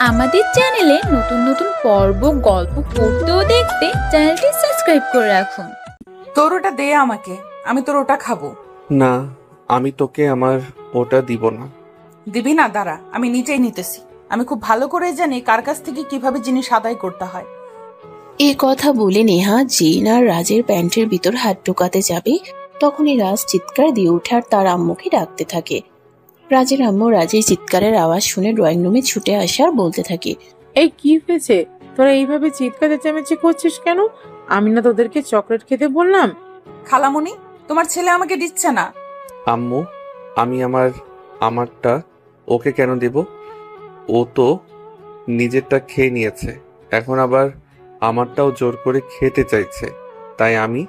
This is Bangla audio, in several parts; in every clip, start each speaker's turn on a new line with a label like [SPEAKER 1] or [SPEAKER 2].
[SPEAKER 1] আমাদের চ্যানেলে নতুন নতুন পর্ব গল্প পড়তে ও দেখতে চ্যানেলটি সাবস্ক্রাইব করে রাখুন।
[SPEAKER 2] তোর ওটা দে আমাকে, আমি তোর ওটা খাবো।
[SPEAKER 3] না, আমি তোকে আমার ওটা দিব না।
[SPEAKER 2] দিবি না? দাঁড়া, আমি নিজেই নিতেছি। আমি খুব ভালো করে জানি কার কাছ থেকে কিভাবে জিনিস আদায় করতে হয়।
[SPEAKER 4] এ কথা বলে নেহা জিন আর রাজের প্যান্টের ভিতর হাত ঢোকাতে যাবে, তখনই রাজ চিৎকার দিয়ে ওঠে আর তার আম্মুকে ডাকতে থাকে। রাজের আম্মু রাজের চিৎকারের আওয়াজ শুনে ড্রয়িং রুমে ছুটে আসে আর বলতে থাকে,
[SPEAKER 5] এই কি হয়েছে? তোরা এইভাবে চিৎকার চেঁচামেচি করছিস কেন? আমি না তোদেরকে চকলেট খেতে বললাম?
[SPEAKER 2] খালামণি, তোমার ছেলে আমাকে দিচ্ছে না।
[SPEAKER 3] আম্মু, আমি আমারটা ওকে কেন দেব? ও তো নিজেরটা খেয়ে নিয়েছে, এখন আবার আমারটাও জোর করে খেতে চাইছে, তাই আমি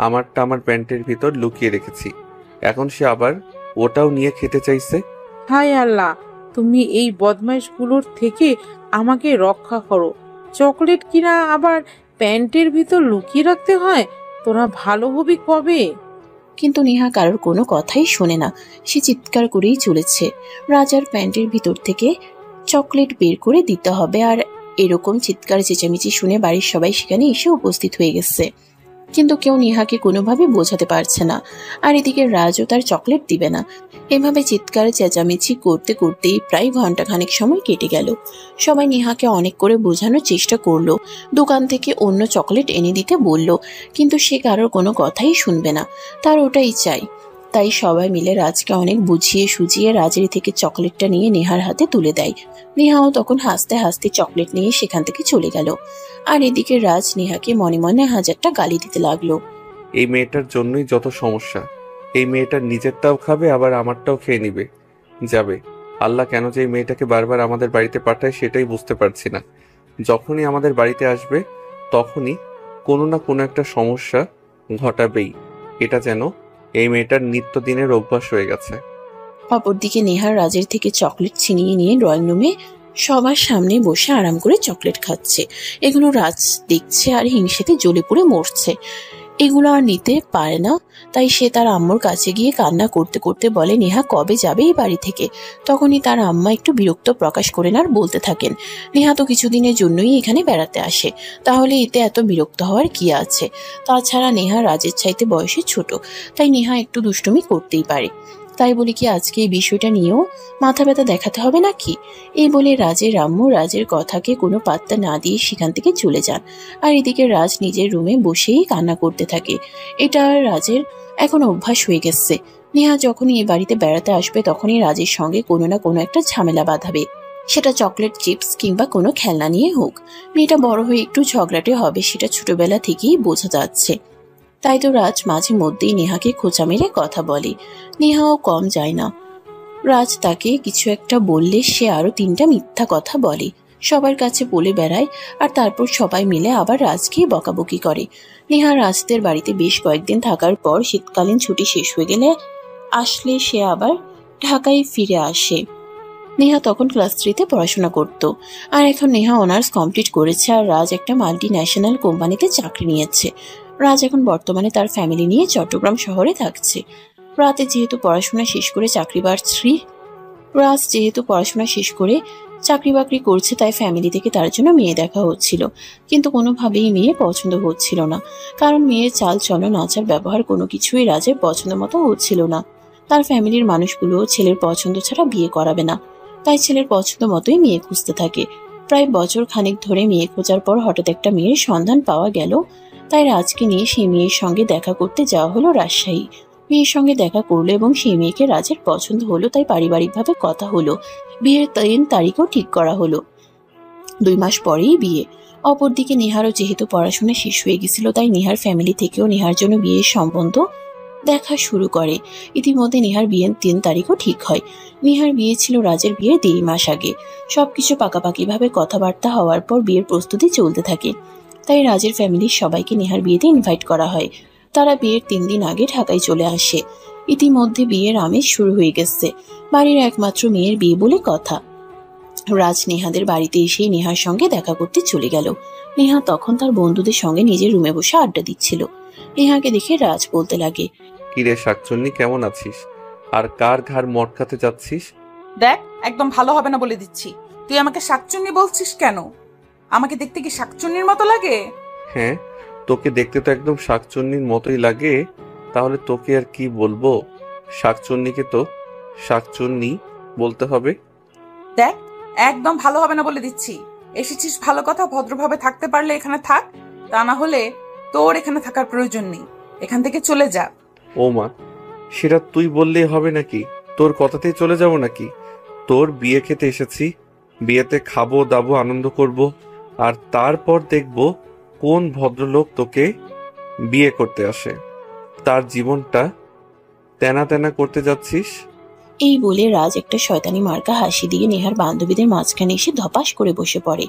[SPEAKER 3] আমারটা আমার প্যান্টের ভিতর লুকিয়ে রেখেছি। এখন সে আবার ওটাও নিয়ে খেতে চাইছে।
[SPEAKER 5] হায় আল্লাহ, তুমি এই বদমাইশগুলোর থেকে আমাকে রক্ষা করো। চকলেট কিনা আবার প্যান্টের ভিতর লুকিয়ে রাখতে হয়? তোরা ভালো হবি কবে?
[SPEAKER 4] কিন্তু নেহা কারোর কোনো কথাই শোনে না। সে চিৎকার করেই চলেছে, রাজার প্যান্টের ভিতর থেকে চকলেট বের করে দিতে হবে। আর এরকম চিৎকার চেঁচামেচি শুনে বাড়ির সবাই সেখানে এসে উপস্থিত হয়ে গেছে, কিন্তু কেউ নেহাকে কোনোভাবে বোঝাতে পারছে না। আর এদিকে রাজও তার চকলেট দিবে না। এভাবে চিৎকার চেঁচামেচি করতে করতেই প্রায় ঘন্টাখানেক সময় কেটে গেল। সবাই নেহাকে অনেক করে বোঝানোর চেষ্টা করলো, দোকান থেকে অন্য চকলেট এনে দিতে বলল, কিন্তু সে কারোর কোনো কথাই শুনবে না, তার ওটাই চাই। তাই সবাই মিলে রাজকে অনেক বুঝিয়ে সুঝিয়ে রাজের থেকে চকলেটটা নিয়ে নেহার হাতে তুলে দেয়। নেহাও তখন হাসতে হাসতে চকলেট নিয়ে সেখান থেকে চলে গেল। আর এদিকে রাজ নেহাকে মনে মনে হাজারটা গালি দিতে লাগলো।
[SPEAKER 3] এই মেয়েটার জন্যই যত সমস্যা। এই মেয়েটার নিজেরটাও খাবে, আবার আমারটাও খেয়ে নিবে যাবে। আল্লাহ কেন যে এই মেয়েটাকে বারবার আমাদের বাড়িতে পাঠায় সেটাই বুঝতে পারছি না। যখনই আমাদের বাড়িতে আসবে তখনই কোনো না কোনো একটা সমস্যা ঘটাবেই। এটা যেন এই মেয়েটার নিত্যদিনের অভ্যাস হয়ে গেছে।
[SPEAKER 4] অপরদিকে নেহার রাজের থেকে চকলেট ছিনিয়ে নিয়ে ড্রয়িং রুমে সবার সামনে বসে আরাম করে চকলেট খাচ্ছে। এগুলো রাজ দেখছে আর হিংসেতে জ্বলে পুড়ে মরছে। এগুলো আর নিতে পারে না, তাই সে তার আম্মুর কাছে গিয়ে কান্না করতে করতে বলে, নেহা কবে যাবে এই বাড়ি থেকে? তখনই তার আম্মা একটু বিরক্ত প্রকাশ করেন আর বলতে থাকেন, নেহা তো কিছুদিনের জন্যই এখানে বেড়াতে আসে, তাহলে এতে এত বিরক্ত হওয়ার কি আছে? তাছাড়া নেহা রাজের চাইতে বয়সে ছোট, তাই নেহা একটু দুষ্টুমি করতেই পারে। তাই বলি কি আজকে এই বিষয়টা নিয়েও মাথা ব্যথা দেখাতে হবে নাকি? এই বলে রাজের আম্মু রাজের কথাকে কোনো পাত্তা না দিয়ে সেখান থেকে চলে যান। আর এদিকে রাজ নিজের রুমে বসেই কান্না করতে থাকে। এটা রাজের এখন অভ্যাস হয়ে গেছে। নেহা যখনই এই বাড়িতে বেড়াতে আসবে তখনই রাজের সঙ্গে কোনো না কোনো একটা ঝামেলা বাঁধাবে, সেটা চকলেট চিপস কিংবা কোনো খেলনা নিয়ে হোক। মেয়েটা বড় হয়ে একটু ঝগড়াটে হবে, সেটা ছোটবেলা থেকেই বোঝা যাচ্ছে। তাই তো রাজ মাঝে মধ্যেই নেহাকে খোঁচা মেরে কথা বলে। নেহাও কম যায় না, রাজ তাকে কিছু একটা বললে সে আরো 3টা মিথ্যা কথা বলে, সবার কাছে বলে বেড়ায়। আর তারপর সবাই মিলে আবার রাজকে বকাবকি করে। নেহা রাজদের বাড়িতে বেশ কয়েকদিন থাকার পর শীতকালীন ছুটি শেষ হয়ে গেলে আসলে সে আবার ঢাকায় ফিরে আসে। নেহা তখন ক্লাস 3-তে পড়াশোনা করত। আর এখন নেহা অনার্স কমপ্লিট করেছে আর রাজ একটা মাল্টি ন্যাশনাল কোম্পানিতে চাকরি নিয়েছে। রাজ এখন বর্তমানে তার ফ্যামিলি নিয়ে চট্টগ্রাম শহরে থাকছে। রাজ যেহেতু পড়াশোনা শেষ করে চাকরি বাকরি করছে, তাই ফ্যামিলি থেকে তার জন্য মেয়ে দেখা হচ্ছিল, কিন্তু কোনোভাবেই মেয়ে পছন্দ হচ্ছিল না। কারণ মেয়ের চাল চলন আচার ব্যবহার কোনো কিছুই রাজের পছন্দ মতো হচ্ছিল না। তার ফ্যামিলির মানুষগুলো ছেলের পছন্দ ছাড়া বিয়ে করাবে না, তাই ছেলের পছন্দ মতোই মেয়ে খুঁজতে থাকে। প্রায় বছর খানেক ধরে মেয়ে খোঁজার পর হঠাৎ একটা মেয়ের সন্ধান পাওয়া গেল। তাই রাজকে নিয়ে সেই মেয়ের সঙ্গে দেখা করতে যাওয়া হলো রাজশাহী। মেয়ের সঙ্গে দেখা করলো এবং সেই মেয়েকে রাজের পছন্দ হলো, তাই পারিবারিকভাবে কথা হলো। বিয়ের 3 তারিখও ঠিক করা হলো। 2 মাস পরেই বিয়ে। অপরদিকে নেহারও যেহেতু পড়াশোনা শেষ হয়ে গেছিল, তাই নেহার ফ্যামিলি থেকেও নেহার জন্য বিয়ের সম্বন্ধ দেখা শুরু করে। ইতিমধ্যে নেহার বিয়ের 3 তারিখও ঠিক হয়। নেহার বিয়ে ছিল রাজের বিয়ের 1.5 মাস আগে। সবকিছু পাকাপাকি ভাবে কথাবার্তা হওয়ার পর বিয়ের প্রস্তুতি চলতে থাকে। তাই রাজের ফ্যামিলির সবাইকে নেহার বিয়েতে ইনভাইট করা হয়। তারা বিয়ের 3 দিন আগে ঢাকায় চলে আসে। ইতিমধ্যে বিয়ের আমেজ শুরু হয়ে গেছে। বাড়ির একমাত্র মেয়ের বিয়ে বলে কথা। রাজ নেহাদের বাড়িতে এসেই নেহার সঙ্গে দেখা করতে চলে গেল। নেহা তখন তার বন্ধুদের সঙ্গে নিজের রুমে বসে আড্ডা দিচ্ছিল। নেহাকে দেখে রাজ বলতে লাগে,
[SPEAKER 3] কিরে শাকচুন্নি, কেমন আছিস? আর কার ঘাড় মটকাতে যাচ্ছিস?
[SPEAKER 2] দেখ, একদম ভালো হবে না বলে দিচ্ছি। তুই আমাকে শাকচুন্নি বলছিস কেন? আমাকে দেখতে কি শাকচুন্নির মতো লাগে?
[SPEAKER 3] হ্যাঁ, তোকে দেখতে তো একদম শাকচুন্নির মতোই লাগে। তাহলে তোকে আর কি বলবো? শাকচুন্নিকে তো শাকচুন্নি বলতে হবে।
[SPEAKER 2] দেখ, একদম ভালো হবে না বলে দিচ্ছি। এসেছিস ভালো কথা, ভদ্রভাবে থাকতে পারলে এখানে থাক, তা না হলে তোর এখানে থাকার প্রয়োজন নেই। এখান থেকে চলে যা।
[SPEAKER 3] ও মা, সেটা তুই বললেই হবে নাকি? তোর কথাতেই চলে যাব নাকি? তোর বিয়ে খেতে এসেছি, বিয়েতে খাবো দাবো আনন্দ করব, আর তারপর দেখব কোন ভদ্রলোক তোকে বিয়ে করতে আসে। তার জীবনটা তেনা তেনা করতে যাচ্ছিস।
[SPEAKER 4] এই বলে রাজ একটা শয়তানি মার্কা হাসি দিয়ে নেহার বান্ধবীদের মাঝখানে এসে ধপাস করে বসে পড়ে।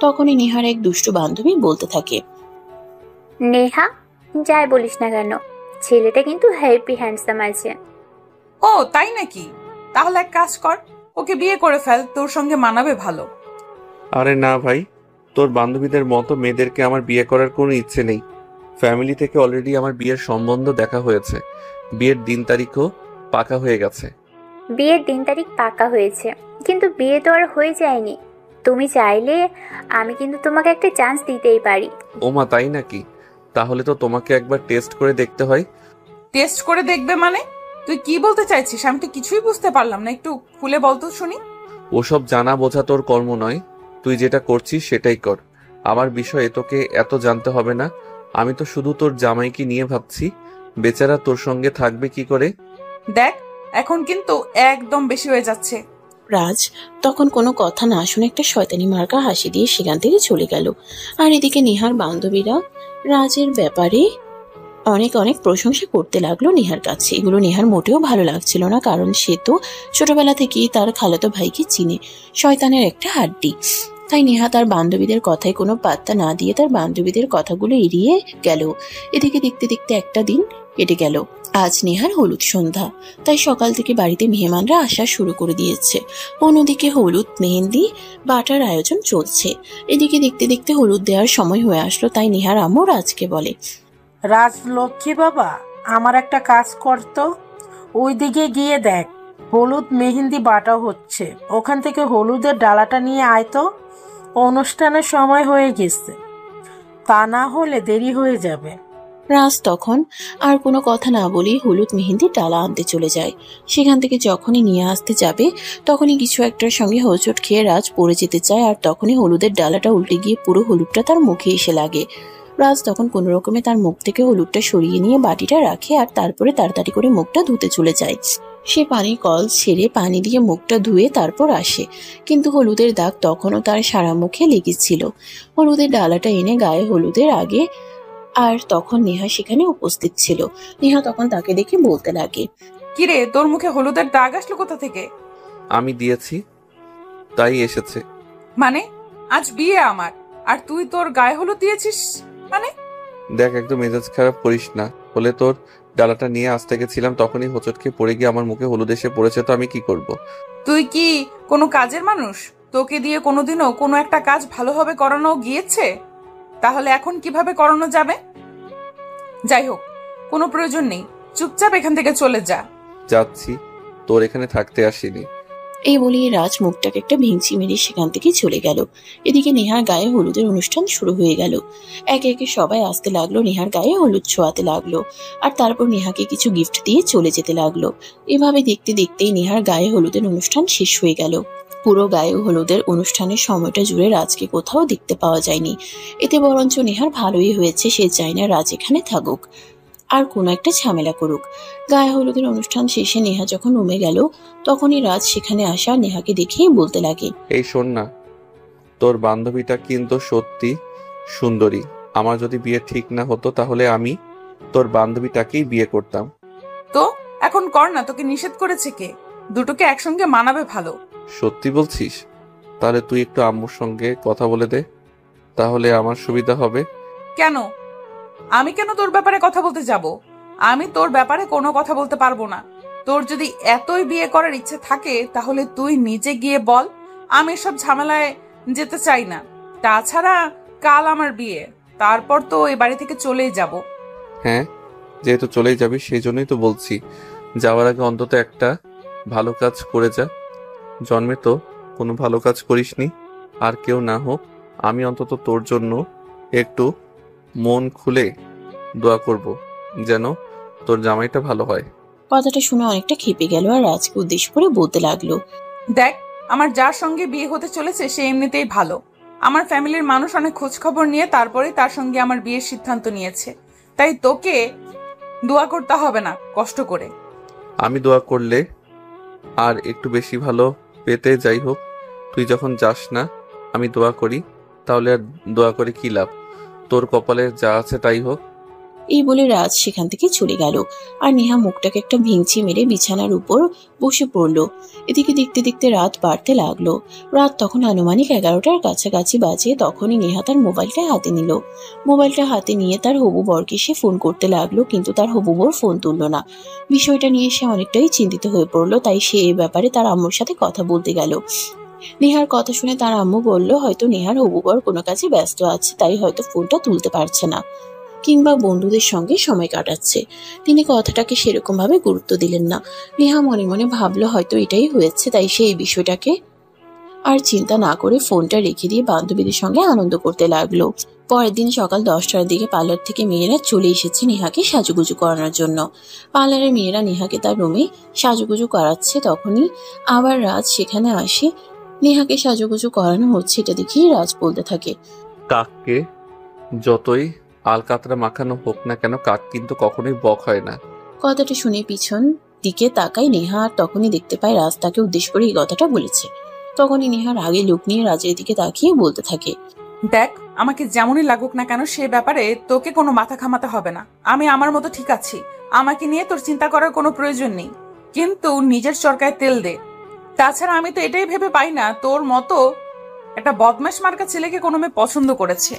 [SPEAKER 4] তখনই নেহার এক দুষ্টু বান্ধবী বলতে থাকে,
[SPEAKER 6] নেহা, যাই বলিস না কেন, ছেলেটা কিন্তু হেভি হ্যান্ডসাম আছে।
[SPEAKER 2] ও তাই নাকি? তাহলে এক কাজ কর, ওকে বিয়ে করে ফেল, তোর সঙ্গে মানাবে ভালো।
[SPEAKER 3] আরে না ভাই, তোর বান্ধবীদের মতো মেয়েদেরকে আমার বিয়ে করার কোনো ইচ্ছে নেই। ফ্যামিলি থেকে অলরেডি আমার বিয়ের সম্বন্ধ দেখা হয়েছে, বিয়ের দিন তারিখও পাকা হয়ে গেছে।
[SPEAKER 6] বিয়ের দিন তারিখ পাকা হয়েছে, কিন্তু বিয়ে তো আর হয়ে যায়নি। তুমি চাইলে আমি কিন্তু তোমাকে একটা চান্স দিতেই পারি।
[SPEAKER 3] ওমা তাই নাকি? তাহলে তো তোমাকে একবার টেস্ট করে দেখতে হয়।
[SPEAKER 2] টেস্ট করে দেখবে মানে? তুই কি বলতে চাইছিস? আমি তো কিছুই বুঝতে পারলাম না, একটু খুলে বলতো শুনি।
[SPEAKER 3] ওসব জানা বোঝা তোর কর্ম নয়, তুই যেটা করছিস সেটাই কর। আমার বিষয়ে তোকে এত জানতে হবে না। আমি তো শুধু তোর জামাইকে নিয়ে ভাবছি, বেচারা তোর সঙ্গে থাকবে কি করে।
[SPEAKER 2] দেখ, এখন কিন্তু একদম বেশি হয়ে যাচ্ছে।
[SPEAKER 4] রাজ তখন কোনো কথা না শুনে একটা শয়তানি মার্কা হাসি দিয়ে সেখান থেকে চলে গেল। আর এদিকে নেহার বান্ধবীরা রাজের ব্যাপারে অনেক অনেক প্রশংসা করতে লাগলো নেহার কাছে। এগুলো নেহার মোটেও ভালো লাগছিল না, কারণ সে তো ছোটবেলা থেকেই তার খালাতো ভাইকে চিনে, শয়তানের একটা হাড্ডি। তাই নেহা তার বান্ধবীদের কথায় কোনো পাত্তা না দিয়ে তার বান্ধবীদের কথাগুলো এড়িয়ে গেল। এদিকে দেখতে দেখতে একটা দিন কেটে গেল। আজ নেহার হলুদ সন্ধ্যা, তাই সকাল থেকে বাড়িতে মেহমানরা আসা শুরু করে দিয়েছে। অন্যদিকে হলুদ মেহেন্দি বাটার আয়োজন চলছে। এদিকে দেখতে দেখতে হলুদ দেওয়ার সময় হয়ে আসলো, তাই নেহার আম্মু রাজকে বলে,
[SPEAKER 7] রাজলক্ষ্মী বাবা, আমার একটা কাজ করতো, ওইদিকে গিয়ে দেখ হলুদ মেহেন্দি বাটা হচ্ছে, ওখান থেকে হলুদের ডালাটা নিয়ে আয় তো, অনুষ্ঠানের সময় হয়ে গেছে, তা না হলে দেরি হয়ে যাবে।
[SPEAKER 4] রাজ তখন আর কোনো কথা না বলেই হলুদ মেহেন্দির ডালা আনতে চলে যায়। সেখান থেকে যখনই নিয়ে আসতে যাবে তখনই কিছু একটার সঙ্গে হোঁচট খেয়ে রাজ পড়ে যেতে চায়, আর তখনই হলুদের ডালাটা উল্টে গিয়ে পুরো হলুদটা তার মুখে এসে লাগে। রাজ তখন কোনো রকমে তার মুখ থেকে হলুদটা সরিয়ে নিয়ে বাটিটা রাখে, আর তারপরে তাড়াতাড়ি করে মুখটা ধুতে চলে যায়। সে পানির কল ছেড়ে পানি দিয়ে মুখটা ধুয়ে তারপর আসে, কিন্তু হলুদের দাগ তখনও তার সারা মুখে লেগেছিল। হলুদের ডালাটা এনে গায়ে হলুদের আগে, আর তখন নেহা সেখানে উপস্থিত ছিল। নেহা তখন তাকে দেখে বলতে লাগে,
[SPEAKER 2] কিরে, তোর মুখে হলুদের দাগ আসলো কোথা থেকে?
[SPEAKER 3] আমি দিয়েছি, তাই এসেছে।
[SPEAKER 2] মানে আজ বিয়ে আমার, আর তুই তোর গায়ে হলুদ দিয়েছিস মানে?
[SPEAKER 3] দেখ, একদম মেজাজ খারাপ করিস না। হলে তোর ডালাটা নিয়ে আসতে গেছিলাম, তখনই হোঁচট খেয়ে পড়ে গিয়ে আমার মুখে হলুদ এসে পড়েছে, তো আমি কি করব?
[SPEAKER 2] তুই কি কোনো কাজের মানুষ? তোকে দিয়ে কোনোদিনও কোনো একটা কাজ ভালোভাবে করানো গিয়েছে? তাহলে এখন কিভাবে করানো যাবে? যাই হোক, কোনো প্রয়োজন নেই, চুপচাপ এখান থেকে চলে যা।
[SPEAKER 3] যাচ্ছি, তোর এখানে থাকতে আসিনি।
[SPEAKER 4] এই বলিয়ে রাজ মুখটাকে একটা ভেঙচি মেরে সেখান থেকে চলে গেল। এদিকে নেহার গায়ে হলুদের অনুষ্ঠান শুরু হয়ে গেল। একে একে সবাই আসতে লাগলো, নেহার গায়ে হলুদ ছোঁয়াতে লাগলো, আর তারপর নেহাকে কিছু গিফট দিয়ে চলে যেতে লাগলো। এভাবে দেখতে দেখতেই নেহার গায়ে হলুদের অনুষ্ঠান শেষ হয়ে গেল। পুরো গায়ে হলুদের অনুষ্ঠানের সময়টা জুড়ে রাজকে কোথাও দেখতে পাওয়া যায়নি। এতে বরঞ্চ নেহার ভালোই হয়েছে, সে চায় না রাজ এখানে থাকুক আর কোনো একটা ঝামেলা করুক। গায়ে হলুদের অনুষ্ঠান শেষে নেহা যখন রুমে গেল তখনই রাজ সেখানে আসা নেহাকে দেখেই বলতে লাগে,
[SPEAKER 3] এই শোন না, তোর বান্ধবীটা কিন্তু সত্যি সুন্দরী। আমার যদি বিয়ে ঠিক না হতো তাহলে আমি তোর বান্ধবীটাকেই বিয়ে করতাম।
[SPEAKER 2] তো এখন কর না, তোকে নিষেধ করেছে কে? দুটোকে একসঙ্গে মানাবে ভালো।
[SPEAKER 3] সত্যি বলছিস? তাহলে তুই একটু আম্মুর সঙ্গে কথা বলে দে, তাহলে আমার সুবিধা হবে।
[SPEAKER 2] কেন? আমি কেন তোর ব্যাপারে কথা বলতে যাব? আমি তোর ব্যাপারে কোনো কথা বলতে পারবো না। তোর যদি এতই বিয়ে করার ইচ্ছে থাকে তাহলে তুই নিজে গিয়ে বল, আমি এসব ঝামেলায় যেতে চাই না। তাছাড়া কাল আমার বিয়ে, তারপর তো এই বাড়ি থেকে চলেই যাব।
[SPEAKER 3] হ্যাঁ, যেহেতু চলেই যাবি সেই জন্যই তো বলছি, যাওয়ার আগে অন্তত একটা ভালো কাজ করে যা। জন্মে তো কোনো ভালো কাজ করিসনি। আর কেউ না হোক, আমি অন্তত তোর জন্য একটু মন খুলে দোয়া করব, যেন তোর জামাইটা ভালো হয়।
[SPEAKER 4] কথাটা শুনে অনেকটা খেপে গেল আর রাজকে উদ্দেশ্য করে বলতে লাগলো,
[SPEAKER 2] দেখ, আমার যার সঙ্গে বিয়ে হতে চলেছে সে এমনিতেই ভালো। আমার ফ্যামিলির মানুষ অনেক খোঁজ খবর নিয়ে তারপরে তার সঙ্গে আমার বিয়ের সিদ্ধান্ত নিয়েছে। তাই তোকে দোয়া করতে হবে না কষ্ট করে।
[SPEAKER 3] আমি দোয়া করলে আর একটু বেশি ভালো পেতে যাই হোক, তুই যখন যাস না আমি দোয়া করি, তাহলে আর দোয়া করে কি লাভ? তোর কপালে যা আছে তাই হোক।
[SPEAKER 4] এই বলে রাজ সেখান থেকে চলে গেল। আর নেহা মুখটাকে একটা ভেঙচি মেরে বিছানার উপর বসে পড়লো। এদিকে দেখতে দেখতে রাত বাড়তে লাগলো। রাত তখন আনুমানিক 11টার কাছাকাছি বাজে। তখনই নেহা তার মোবাইলটা হাতে নিল। মোবাইলটা হাতে নিয়ে তার হবু বরকে সে ফোন করতে লাগলো, কিন্তু তার হবু বর ফোন তুললো না। বিষয়টা নিয়ে সে অনেকটাই চিন্তিত হয়ে পড়লো। তাই সে এ ব্যাপারে তার আম্মুর সাথে কথা বলতে গেল। নেহার কথা শুনে তার আম্মু বলল, হয়তো নেহার হবু বর কোনো কাজে ব্যস্ত আছে, তাই হয়তো ফোনটা তুলতে পারছে না, কিংবা বন্ধুদের সঙ্গে সময় কাটাচ্ছে। তিনি কথাটাকে সেরকম ভাবে গুরুত্ব দিলেন না। নেহা মনে মনে ভাবলো হয়তো এটাই হয়েছে, তাই সে এই বিষয়টাকে আর চিন্তা না করে ফোনটা রেখে দিয়ে বান্ধবীদের সঙ্গে আনন্দ করতে লাগলো। পরের দিন সকাল 10টার দিকে পার্লার থেকে মেয়েরা চলে এসেছে নেহাকে সাজুগুজু করানোর জন্য। পার্লারের মেয়েরা নেহাকে তার রুমে সাজুগুজু করাচ্ছে। তখনই আবার রাজ সেখানে আসে। নেহাকে সাজুগুজু করানো হচ্ছে এটা দেখেই রাজ বলতে থাকে,
[SPEAKER 3] কাককে যতই আলকাতরা মাখানো হোক না কেন, কাক কিন্তু কখনোই বক হয় না।
[SPEAKER 4] কথাটা শুনে পিছন দিকে তাকায় নেহা, আর তখনই দেখতে পায় রাজ তাকে উদ্দেশ্য করে এই কথাটা বলেছে। তখনই নেহার আগে লোক নিয়ে রাজের দিকে তাকিয়ে বলতে থাকে,
[SPEAKER 2] দেখ, আমাকে যেমনই লাগুক না কেন সে ব্যাপারে তোকে কোনো মাথা ঘামাতে হবে না। আমি আমার মতো ঠিক আছি, আমাকে নিয়ে তোর চিন্তা করার কোনো প্রয়োজন নেই। কিন্তু নিজের চরকায় তেল দে। তাছাড়া আমি তো এটাই ভেবে পাই না তোর মতো একটা বদমাশ মার্কা ছেলেকে কোনো মেয়ে পছন্দ করেছে।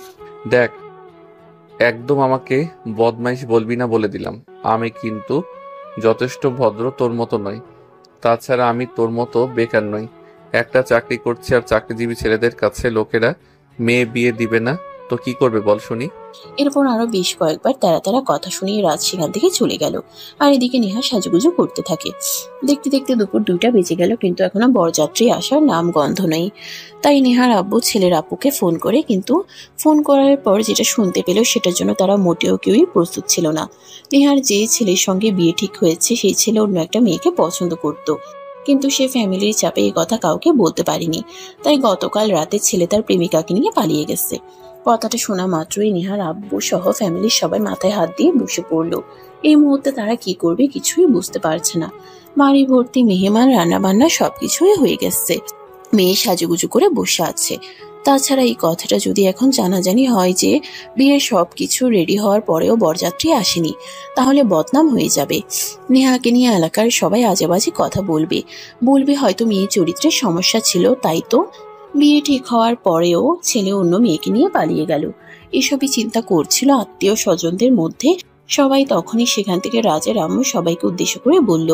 [SPEAKER 3] দেখ, একদম আমাকে বদমাইশ বলবি না বলে দিলাম। আমি কিন্তু যথেষ্ট ভদ্র, তোর মতো নয়। তাছাড়া আমি তোর মতো বেকার নই। একটা চাকরি করছি, আর চাকরিজীবী ছেলেদের কাছে লোকেরা মেয়ে বিয়ে দিবে না তো কি করবে বল শুনি?
[SPEAKER 4] এরপর আরো বেশ কয়েকবার তারা তারা কথা শুনিয়ে রাজ সেখান থেকে চলে গেল। আর এদিকে নেহা সাজুগুজু করতে থাকে। দেখতে দেখতে দুপুর 2টা বেজে গেল, কিন্তু এখনো বরযাত্রী আসার নাম গন্ধ নেই। তাই নেহার আব্বু ছেলের আপুকে ফোন করে, কিন্তু ফোন করার পর যেটা শুনতে পেল সেটার জন্য তারা মোটেও কেউই প্রস্তুত ছিল না। নেহার যে ছেলের সঙ্গে বিয়ে ঠিক হয়েছে সেই ছেলে অন্য একটা মেয়েকে পছন্দ করত, কিন্তু সে ফ্যামিলির চাপে এই কথা কাউকে বলতে পারেনি। তাই গতকাল রাতে ছেলে তার প্রেমিকাকে নিয়ে পালিয়ে গেছে। কথাটা শোনা মাত্রই নেহার আব্বু সহ ফ্যামিলির সবাই মাথায় হাত দিয়ে বসে পড়লো। এই মুহূর্তে তারা কি করবে কিছুই বুঝতে পারছে না। বাড়ি ভর্তি মেহমান, রান্না বান্না সবকিছুই হয়ে গেছে। মেয়ে সাজুগুজু করে বসে আছে। তাছাড়া এই কথাটা যদি এখন জানাজানি হয় যে বিয়ের সবকিছু রেডি হওয়ার পরেও বরযাত্রী আসেনি, তাহলে বদনাম হয়ে যাবে। নেহাকে নিয়ে এলাকার সবাই আজেবাজে কথা বলবে হয়তো মেয়ের চরিত্রের সমস্যা ছিল, তাই তো বিয়ে ঠিক হওয়ার পরেও ছেলে অন্য মেয়েকে নিয়ে পালিয়ে গেল। এসবই চিন্তা করছিল আত্মীয় স্বজনদের মধ্যে সবাই। তখনই সেখান থেকে রাজের আম্মু সবাইকে উদ্দেশ্য করে বলল,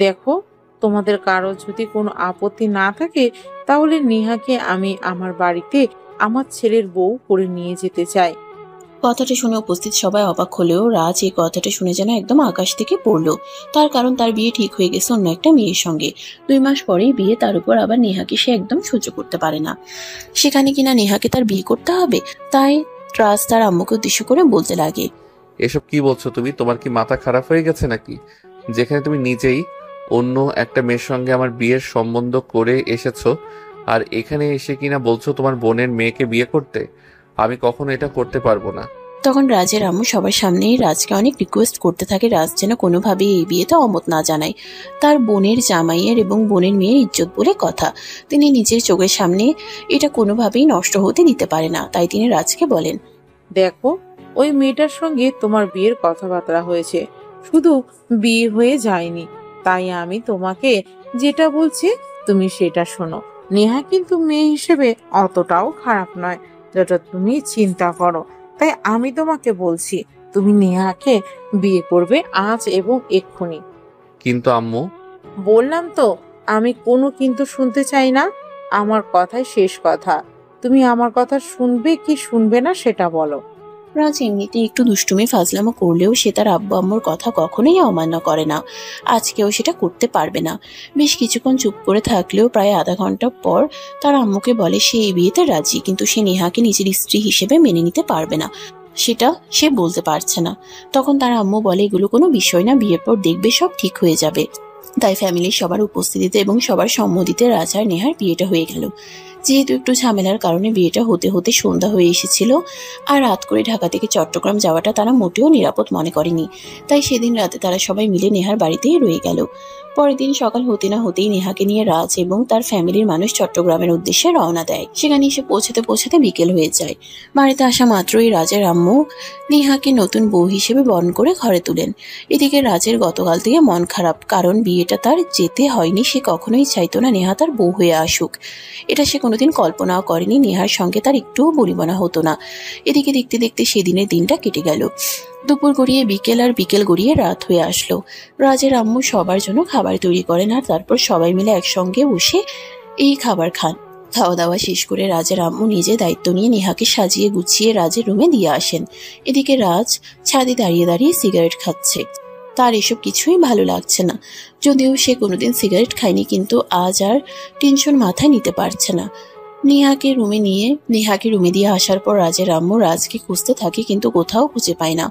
[SPEAKER 5] দেখো, তোমাদের কারো যদি কোনো আপত্তি না থাকে তাহলে নেহাকে আমি আমার বাড়িতে আমার ছেলের বউ করে নিয়ে যেতে চাই।
[SPEAKER 4] কথাটা শুনে উপস্থিত সবাই অবাক হলেও রাজ এই কথাটা শুনে যেন একদম আকাশ থেকে পড়লো। তার কারণ তার বিয়ে ঠিক হয়ে গেছে অন্য একটা মেয়ের সঙ্গে। 2 মাস পরেই বিয়ে, তার উপর আবার নেহাকে সে একদম সহ্য করতে পারে না। সেখানে কিনা নেহাকে তার বিয়ে করতে হবে। তাই রাজ তার আম্মুকে উদ্দেশ্য করে বলতে লাগে,
[SPEAKER 3] এসব কি বলছো তুমি? তোমার কি মাথা খারাপ হয়ে গেছে নাকি? যেখানে তুমি নিজেই অন্য একটা মেয়ের সঙ্গে আমার বিয়ের সম্বন্ধ করে এসেছো, আর এখানে এসে কিনা বলছো তোমার বোনের মেয়েকে বিয়ে করতে? আমি কখনো এটা করতে পারবো না।
[SPEAKER 4] তখন রাজের আম্মু সবার সামনেই রাজকে অনেক রিকোয়েস্ট করতে থাকে রাজ যেন কোনোভাবেই এই বিয়েতে অমত না জানায়। তার বোনের জামাইয়ের এবং বোনের মেয়ের ইজ্জত বলে কথা, তিনি নিজের চোখের সামনে এটা কোনোভাবেই নষ্ট হতে দিতে পারে না। তাই তিনি রাজকে বলেন,
[SPEAKER 5] দেখো, ওই মেয়েটার সঙ্গে তোমার বিয়ের কথাবার্তা হয়েছে, শুধু বিয়ে হয়ে যায়নি। তাই আমি তোমাকে যেটা বলছি তুমি সেটা শোনো। নেহা কিন্তু মেয়ে হিসেবে অতটাও খারাপ নয় যেটা তুমি চিন্তা করো। তাই আমি তোমাকে বলছি তুমি নেহাকে বিয়ে করবে আজ এবং এক্ষুনি।
[SPEAKER 3] কিন্তু আম্মু,
[SPEAKER 5] বললাম তো, আমি কোনো কিন্তু শুনতে চাই না। আমার কথাই শেষ কথা। তুমি আমার কথা শুনবে কি শুনবে না সেটা বলো।
[SPEAKER 4] রাজ এমনিতে একটু দুষ্টুমি ফাজলামো করলেও সে তার আব্বু আম্মুর কথা কখনোই অমান্য করে না। আজকেও সেটা করতে পারবে না। বেশ কিছুক্ষণ চুপ করে থাকলেও প্রায় আধা ঘন্টা পর তার আম্মুকে বলে সে এই বিয়েতে রাজি, কিন্তু সে নেহাকে নিজের স্ত্রী হিসেবে মেনে নিতে পারবে না, সেটা সে বলতে পারছে না। তখন তার আম্মু বলে এগুলো কোনো বিষয় না, বিয়ের পর দেখবে সব ঠিক হয়ে যাবে। তাই ফ্যামিলির সবার উপস্থিতিতে এবং সবার সম্মতিতে রাজ আর নেহার বিয়েটা হয়ে গেল। যেহেতু একটু ঝামেলার কারণে বিয়েটা হতে হতে সন্ধ্যা হয়ে এসেছিল আর রাত করে ঢাকা থেকে চট্টগ্রাম যাওয়াটা তারা মোটেও নিরাপদ মনে করেনি, তাই সেদিন রাতে তারা সবাই মিলে নেহার বাড়িতেই রয়ে গেল। পরের দিন সকাল হতে না হতেই নেহাকে নিয়ে রাজ এবং তার ফ্যামিলির মানুষ চট্টগ্রামের উদ্দেশ্যে রওনা দেয়। সেখানে এসে পৌঁছাতে পৌঁছাতে বিকেল হয়ে যায়। বাড়িতে আসা মাত্রই রাজের আম্মু নেহাকে নতুন বউ হিসেবে বরণ করে ঘরে তুলেন। এদিকে রাজের গতকাল থেকে মন খারাপ, কারণ বিয়েটা তার যেতে হয়নি। সে কখনোই চাইতো না নেহা তার বউ হয়ে আসুক। এটা সে কোনোদিন কল্পনাও করেনি। নেহার সঙ্গে তার একটুও বলিবনা হতো না। এদিকে দেখতে দেখতে সেদিনের দিনটা কেটে গেল। দুপুর গড়িয়ে বিকেল আর বিকেল গড়িয়ে রাত হয়ে আসলো। রাজের আম্মু সবার জন্য খাবার তৈরি করেন আর তারপর সবাই মিলে একসঙ্গে বসে এই খাবার খান। খাওয়া দাওয়া শেষ করে রাজের আম্মু নিজে দায়িত্ব নিয়ে নেহাকে সাজিয়ে গুছিয়ে রাজের রুমে দিয়ে আসেন। এদিকে রাজ ছাদে দাঁড়িয়ে দাঁড়িয়ে সিগারেট খাচ্ছে। তার এসব কিছুই ভালো লাগছে না। যদিও সে কোনোদিন সিগারেট খায়নি, কিন্তু আজ আর টেনশন মাথায় নিতে পারছে না। নেহাকে রুমে দিয়ে আসার পর রাজের আম্মু রাজকে খুঁজতে থাকে, কিন্তু কোথাও খুঁজে পায় না।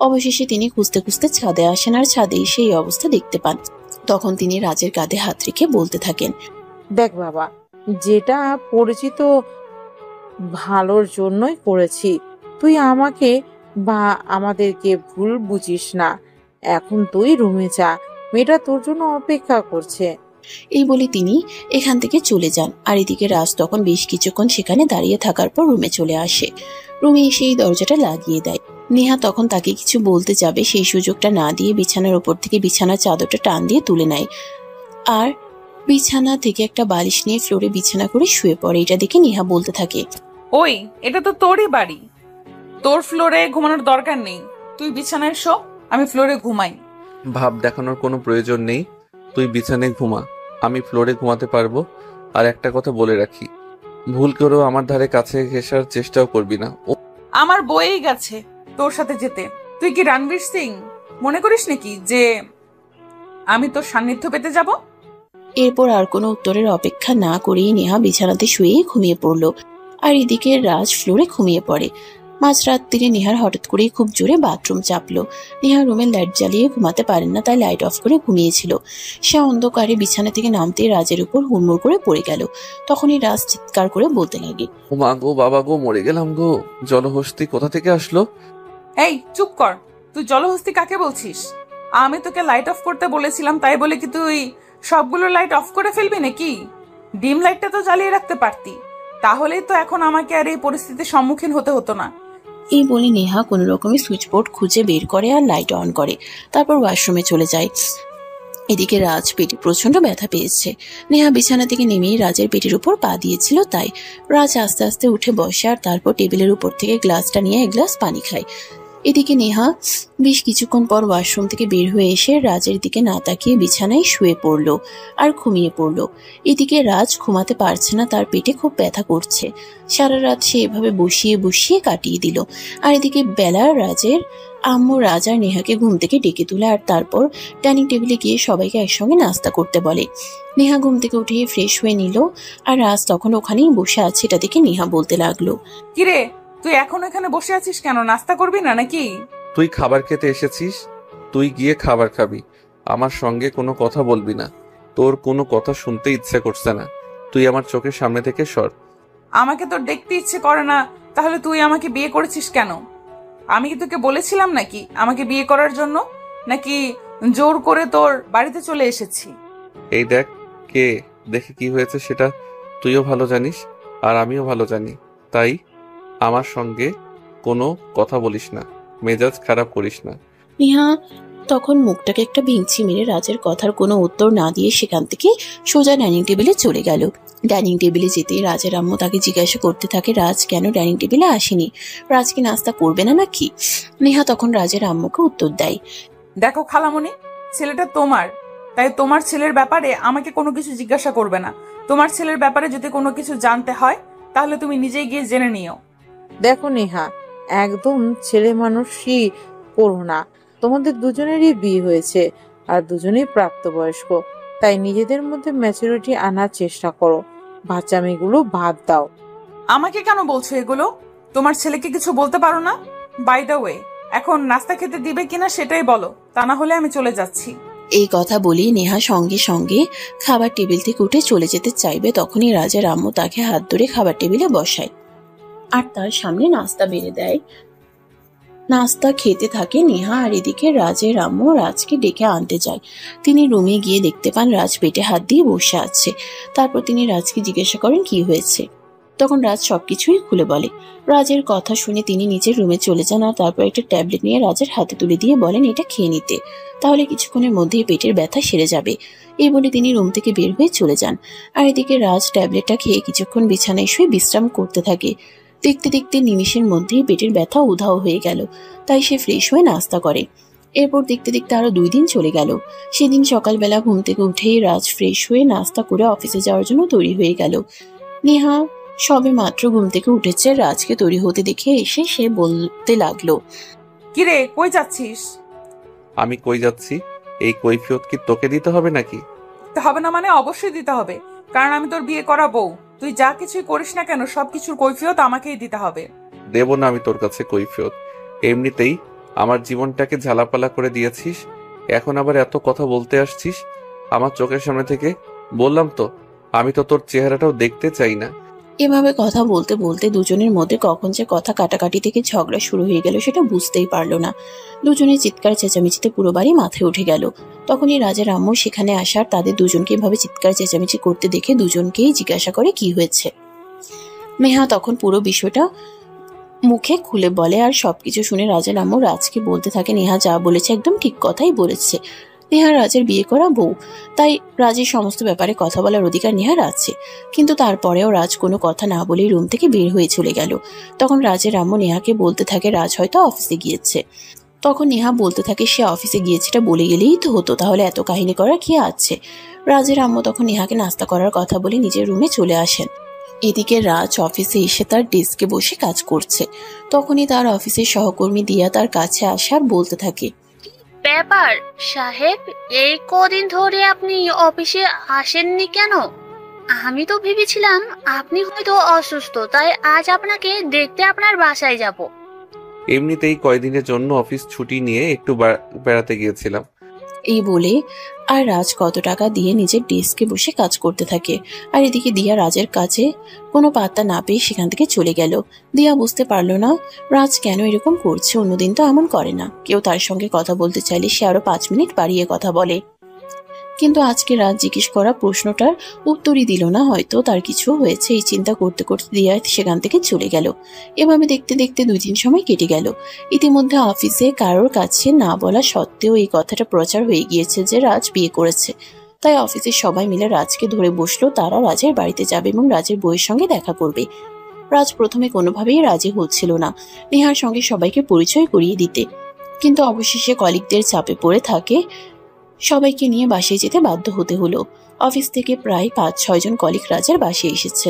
[SPEAKER 4] অবশেষে তিনি খুঁজতে খুঁজতে ছাদে আসেন আর ছাদে এসে এই অবস্থা দেখতে পান। তখন তিনি রাজের কাঁধে হাত রেখে বলতে থাকেন,
[SPEAKER 5] দেখ বাবা, যেটা পরিচিত ভালোর জন্যই করেছি। তুই আমাকে বা আমাদেরকে ভুল বুঝিস না। এখন তুই রুমে যা, মেয়েটা তোর জন্য অপেক্ষা করছে।
[SPEAKER 4] এই বলে তিনি এখান থেকে চলে যান। আর এদিকে রাজ তখন বেশ কিছুক্ষণ সেখানে দাঁড়িয়ে থাকার পর রুমে চলে আসে। রুমে এসে এই দরজাটা লাগিয়ে দেয়। নেহা তখন তাকে কিছু বলতে যাবে, সেই সুযোগটা না দিয়ে বিছানার উপর থেকে বিছানার চাদরটা টান দিয়ে তুলে নেয় আর বিছানা থেকে একটা বালিশ নিয়ে ফ্লোরে বিছানা করে শুয়ে পড়ে। এটা দেখে নেহা বলতে থাকে,
[SPEAKER 2] ওই এটা তো তোরই বাড়ি, তোর ফ্লোরে ঘুমানোর দরকার নেই। তুই বিছানায় শো, আমি ফ্লোরে ঘুমাই।
[SPEAKER 3] ভাব দেখানোর কোনো প্রয়োজন নেই। তুই বিছানায় ঘুমা, আমি ফ্লোরে ঘুমাতে পারবো। আর একটা কথা বলে রাখি, ভুল করেও আমার ধারে কাছে ঘেঁষার চেষ্টাও করবি না।
[SPEAKER 2] আমার বয়েই গেছে তোর সাথে যেতে। তুই কি রণবীর সিং মনে করিস নাকি যে আমি তোর সান্নিধ্য পেতে যাব?
[SPEAKER 4] এরপর আর কোনো উত্তরের অপেক্ষা না করেই নেহা বিছানাতে শুয়েই ঘুমিয়ে পড়ল। আর এদিকে রাজ ফ্লোরে ঘুমিয়ে পড়ে। মাঝরাত্রিরে নেহার হঠাৎ করেই খুব জোরে বাথরুম চাপলো। নেহা রুমের লাইট জ্বালিয়ে ঘুমাতে পারেন না, তাই লাইট অফ করে ঘুমিয়েছিল। সে অন্ধকারে বিছানা থেকে নামতে রাজের উপর হুড়মুড় করে পড়ে গেল। তখনই রাজ চিৎকার করে বলতে লাগে,
[SPEAKER 3] ও মা গো, বাবা গো, মরে গেলাম গো। জলহস্তি কোথা থেকে আসলো?
[SPEAKER 2] এই চুপ কর, তুই জলহস্তি কাকে বলছিস? আমি তোকে লাইট অফ করতে বলেছিলাম, তাই বলে কি তুই সবগুলো লাইট অফ করে ফেলবি নাকি? ডিম লাইটটা তো জ্বালিয়ে রাখতে পারতি, তাহলেই তো এখন আমাকে আর এই পরিস্থিতির সম্মুখীন হতে হতো না।
[SPEAKER 4] এই বলে নেহা কোনো রকমের সুইচ বোর্ড খুঁজে বের করে আর লাইট অন করে। তারপর ওয়াশরুমে চলে যায়। এদিকে রাজ পেটে প্রচন্ড ব্যথা পেয়েছে। নেহা বিছানা থেকে নেমেই রাজের পেটের উপর পা দিয়েছিল, তাই রাজ আস্তে আস্তে উঠে বসে আর তারপর টেবিলের উপর থেকে গ্লাসটা নিয়ে এক গ্লাস পানি খায়। এদিকে নেহা বেশ কিছুক্ষণ পর ওয়াশরুম থেকে বের হয়ে এসে রাজের দিকে না তাকিয়ে বিছানায় শুয়ে পড়ল আর ঘুমিয়ে পড়ল। এদিকে রাজ ঘুমাতে পারছে না, তার পেটে খুব ব্যথা করছে। সারা রাত সে এভাবে বসিয়ে বসিয়ে কাটিয়ে দিল। আর এদিকে বেলা রাজের আম্মু রাজ আর নেহাকে ঘুম থেকে ডেকে তুলে আর তারপর ডাইনিং টেবিলে গিয়ে সবাইকে একসঙ্গে নাস্তা করতে বলে। নেহা ঘুম থেকে উঠে ফ্রেশ হয়ে নিল আর রাজ তখন ওখানেই বসে আছে। এটা দেখে নেহা বলতে লাগলো,
[SPEAKER 2] কিরে তুই এখন এখানে বসে আছিস কেন? নাস্তা করবি না নাকি?
[SPEAKER 3] তুই খাবার খেতে এসেছিস, তুই গিয়ে খাবার খাবি। আমার সঙ্গে কোনো কথা বলবি না। তোর কোনো কথা শুনতে ইচ্ছে করছে না। তুই আমার চোখের সামনে থেকে সর।
[SPEAKER 2] আমাকে তোর দেখতে ইচ্ছে করে না, তাহলে তুই আমাকে বিয়ে করেছিস কেন? আমি কি তোকে বলেছিলাম নাকি আমাকে বিয়ে করার জন্য, নাকি জোর করে তোর বাড়িতে চলে এসেছি?
[SPEAKER 3] এই দেখ, কে দেখে কি হয়েছে সেটা তুইও ভালো জানিস আর আমিও ভালো জানি। তাই আমার সঙ্গে কোনো কথা বলিস না, মেজাজ খারাপ করিস না।
[SPEAKER 4] নেহা তখন মুখটাকে একটা ভেঙচি মেরে রাজের কথার কোনো উত্তর না দিয়ে সেখান থেকে সোজা ডাইনিং টেবিলে চলে গেল। ডাইনিং টেবিলে যেতেই রাজের আম্মু তাকে জিজ্ঞাসা করতে থাকে রাজ কেন ডাইনিং টেবিলে আসেনি, রাজ কি নাস্তা করবে না নাকি? নেহা তখন রাজের আম্মুকে উত্তর দেয়,
[SPEAKER 2] দেখো খালামণি, ছেলেটা তোমার, তাই তোমার ছেলের ব্যাপারে আমাকে কোনো কিছু জিজ্ঞাসা করবে না। তোমার ছেলের ব্যাপারে যদি কোনো কিছু জানতে হয় তাহলে তুমি নিজেই গিয়ে জেনে নিও।
[SPEAKER 5] দেখো নেহা, একদম ছেলে মানুষই করো না। তোমাদের দুজনেরই বিয়ে হয়েছে আর দুজনেই প্রাপ্তবয়স্ক, তাই নিজেদের মধ্যে ম্যাচুরিটি আনার চেষ্টা করো। বাচ্চামিগুলো বাদ দাও।
[SPEAKER 2] আমাকে কেন বলছো এগুলো? তোমার ছেলেকে কিছু বলতে পারো না? বাই দ্য ওয়ে, এখন নাস্তা খেতে দিবে কিনা সেটাই বলো, তা না হলে আমি চলে যাচ্ছি।
[SPEAKER 4] এই কথা বলেই নেহা সঙ্গে সঙ্গে খাবার টেবিল থেকে উঠে চলে যেতে চাইবে, তখনই রাজের আম্মু তাকে হাত ধরে খাবার টেবিলে বসায় আর তার সামনে নাস্তা বেড়ে দেয়। নাস্তা খেতে থাকে নেহা, আর এদিকে রাজের আম্মু রাজকে ডেকে আনতে যায়। তিনি রুমে গিয়ে দেখতে পান রাজ পেটে হাত দিয়ে বসে আছে। তারপর তিনি রাজকে জিজ্ঞাসা করেন কি হয়েছে। তখন রাজ সবকিছুই খুলে বলে। রাজের কথা শুনে তিনি নিজের রুমে চলে যান আর তারপর একটা ট্যাবলেট নিয়ে রাজের হাতে তুলে দিয়ে বলেন এটা খেয়ে নিতে, তাহলে কিছুক্ষণের মধ্যেই পেটের ব্যথা সেরে যাবে। এই বলে তিনি রুম থেকে বের হয়ে চলে যান। আর এদিকে রাজ ট্যাবলেটটা খেয়ে কিছুক্ষণ বিছানায় শুয়ে বিশ্রাম করতে থাকে। দেখতে দেখতে নিমিষের মধ্যেই পেটের ব্যথা উধাও হয়ে গেল, তাই সে ফ্রেশ হয়ে নাস্তা করে। এরপর দেখতে দেখতে আরো 2 দিন চলে গেল। সেদিন সকালবেলা ঘুম থেকে উঠেই রাজ ফ্রেশ হয়ে নাস্তা করে অফিসে যাওয়ার জন্য তৈরি হয়ে গেল। নেহা সবে মাত্র ঘুম থেকে উঠেছে, রাজকে তৈরি হতে দেখে এসে সে বলতে লাগলো,
[SPEAKER 2] কিরে কই যাচ্ছিস?
[SPEAKER 3] আমি কই যাচ্ছি? এই কৈফিয়ত কি তোকে দিতে হবে নাকি?
[SPEAKER 2] দিতে হবে না মানে? অবশ্যই দিতে হবে, কারণ আমি তোর বিয়ে করা বউ। তুই যা কিছুই করিস না কেন সবকিছুর কৈফিয়ত আমাকেই দিতে হবে।
[SPEAKER 3] দেব না আমি তোর কাছে কৈফিয়ত। এমনিতেই আমার জীবনটাকে ঝালাপালা করে দিয়েছিস, এখন আবার এত কথা বলতে আসছিস আমার চোখের সামনে থেকে। বললাম তো আমি তো তোর চেহারাটাও দেখতে চাই না।
[SPEAKER 4] এভাবে কথা বলতে বলতে দুজনের মধ্যে কখন যে কথা কাটাকাটি থেকে ঝগড়া শুরু হয়ে গেল সেটা বুঝতেই পারলো না। দুজনের চিৎকার চেঁচামেচিতে পুরো বাড়ি মাথায় উঠে গেল। তখনই রাজার আম্মু সেখানে আসার তাদের দুজনকে এভাবে চিৎকার চেঁচামেচি করতে দেখে দুজনকেই জিজ্ঞাসা করে কি হয়েছে। মেহা তখন পুরো বিষয়টা মুখে খুলে বলে আর সবকিছু শুনে রাজার আম্মু রাজকে বলতে থাকে নেহা যা বলেছে একদম ঠিক কথাই বলেছে। নেহা রাজের বিয়ে করা বউ, তাই রাজের সমস্ত ব্যাপারে কথা বলার অধিকার নেহার আছে। কিন্তু তারপরেও রাজ কোনো কথা না বলেই রুম থেকে বের হয়ে চলে গেল। তখন রাজের আম্মু নেহাকে বলতে থাকে রাজ হয়তো অফিসে গিয়েছে। তখন নেহা বলতে থাকে সে অফিসে গিয়েছে এটা বলে গেলেই তো হতো, তাহলে এত কাহিনী করার কি আছে। রাজের আম্মু তখন নেহাকে নাস্তা করার কথা বলে নিজের রুমে চলে আসেন। এদিকে রাজ অফিসে এসে তার ডেস্কে বসে কাজ করছে। তখনই তার অফিসের সহকর্মী দিয়া তার কাছে আসার বলতে থাকে,
[SPEAKER 8] ব্যাপার সাহেব, এই কদিন ধরে আপনি অফিসে আসেননি কেন? আমি তো ভেবেছিলাম আপনি হয়তো অসুস্থ, তাই আজ আপনাকে দেখতে আপনার বাসায় যাব।
[SPEAKER 3] এমনিতেই কয়দিনের জন্য অফিস ছুটি নিয়ে একটু বেড়াতে গিয়েছিলাম।
[SPEAKER 4] এই বলে আর রাজ কত টাকা দিয়ে নিজের ডেস্কে বসে কাজ করতে থাকে। আর এদিকে দিয়া রাজের কাছে কোনো পাত্তা না পেয়ে সেখান থেকে চলে গেল। দিয়া বুঝতে পারলো না রাজ কেন এরকম করছে, অন্যদিন তো এমন করে না। কেউ তার সঙ্গে কথা বলতে চাইলে সে আরো 5 মিনিট বাড়িয়ে কথা বলে, কিন্তু আজকে রাজ জিজ্ঞেস করা প্রশ্নটার উত্তরই দিল না। হয়তো তার কিছু হয়েছে, এই চিন্তা করতে করতে দিয়া সেখান থেকে চলে গেল। এভাবে দেখতে দেখতে 2 দিন সময় কেটে গেল। ইতিমধ্যে অফিসে কারোর কাছে না বলা সত্ত্বেও এই কথাটা প্রচার হয়ে গিয়েছে যে রাজ বিয়ে করেছে। তাই অফিসের সবাই মিলে রাজকে ধরে বসলো, তারা রাজের বাড়িতে যাবে এবং রাজের বউয়ের সঙ্গে দেখা করবে। রাজ প্রথমে কোনোভাবেই রাজি হচ্ছিল না নেহার সঙ্গে সবাইকে পরিচয় করিয়ে দিতে, কিন্তু অবশেষে কলিগদের চাপে পড়ে থাকে সবাইকে নিয়ে বাসায় যেতে বাধ্য হতে হলো। অফিস থেকে প্রায় 5-6 জন কলিগ রাজের বাসায় এসেছে।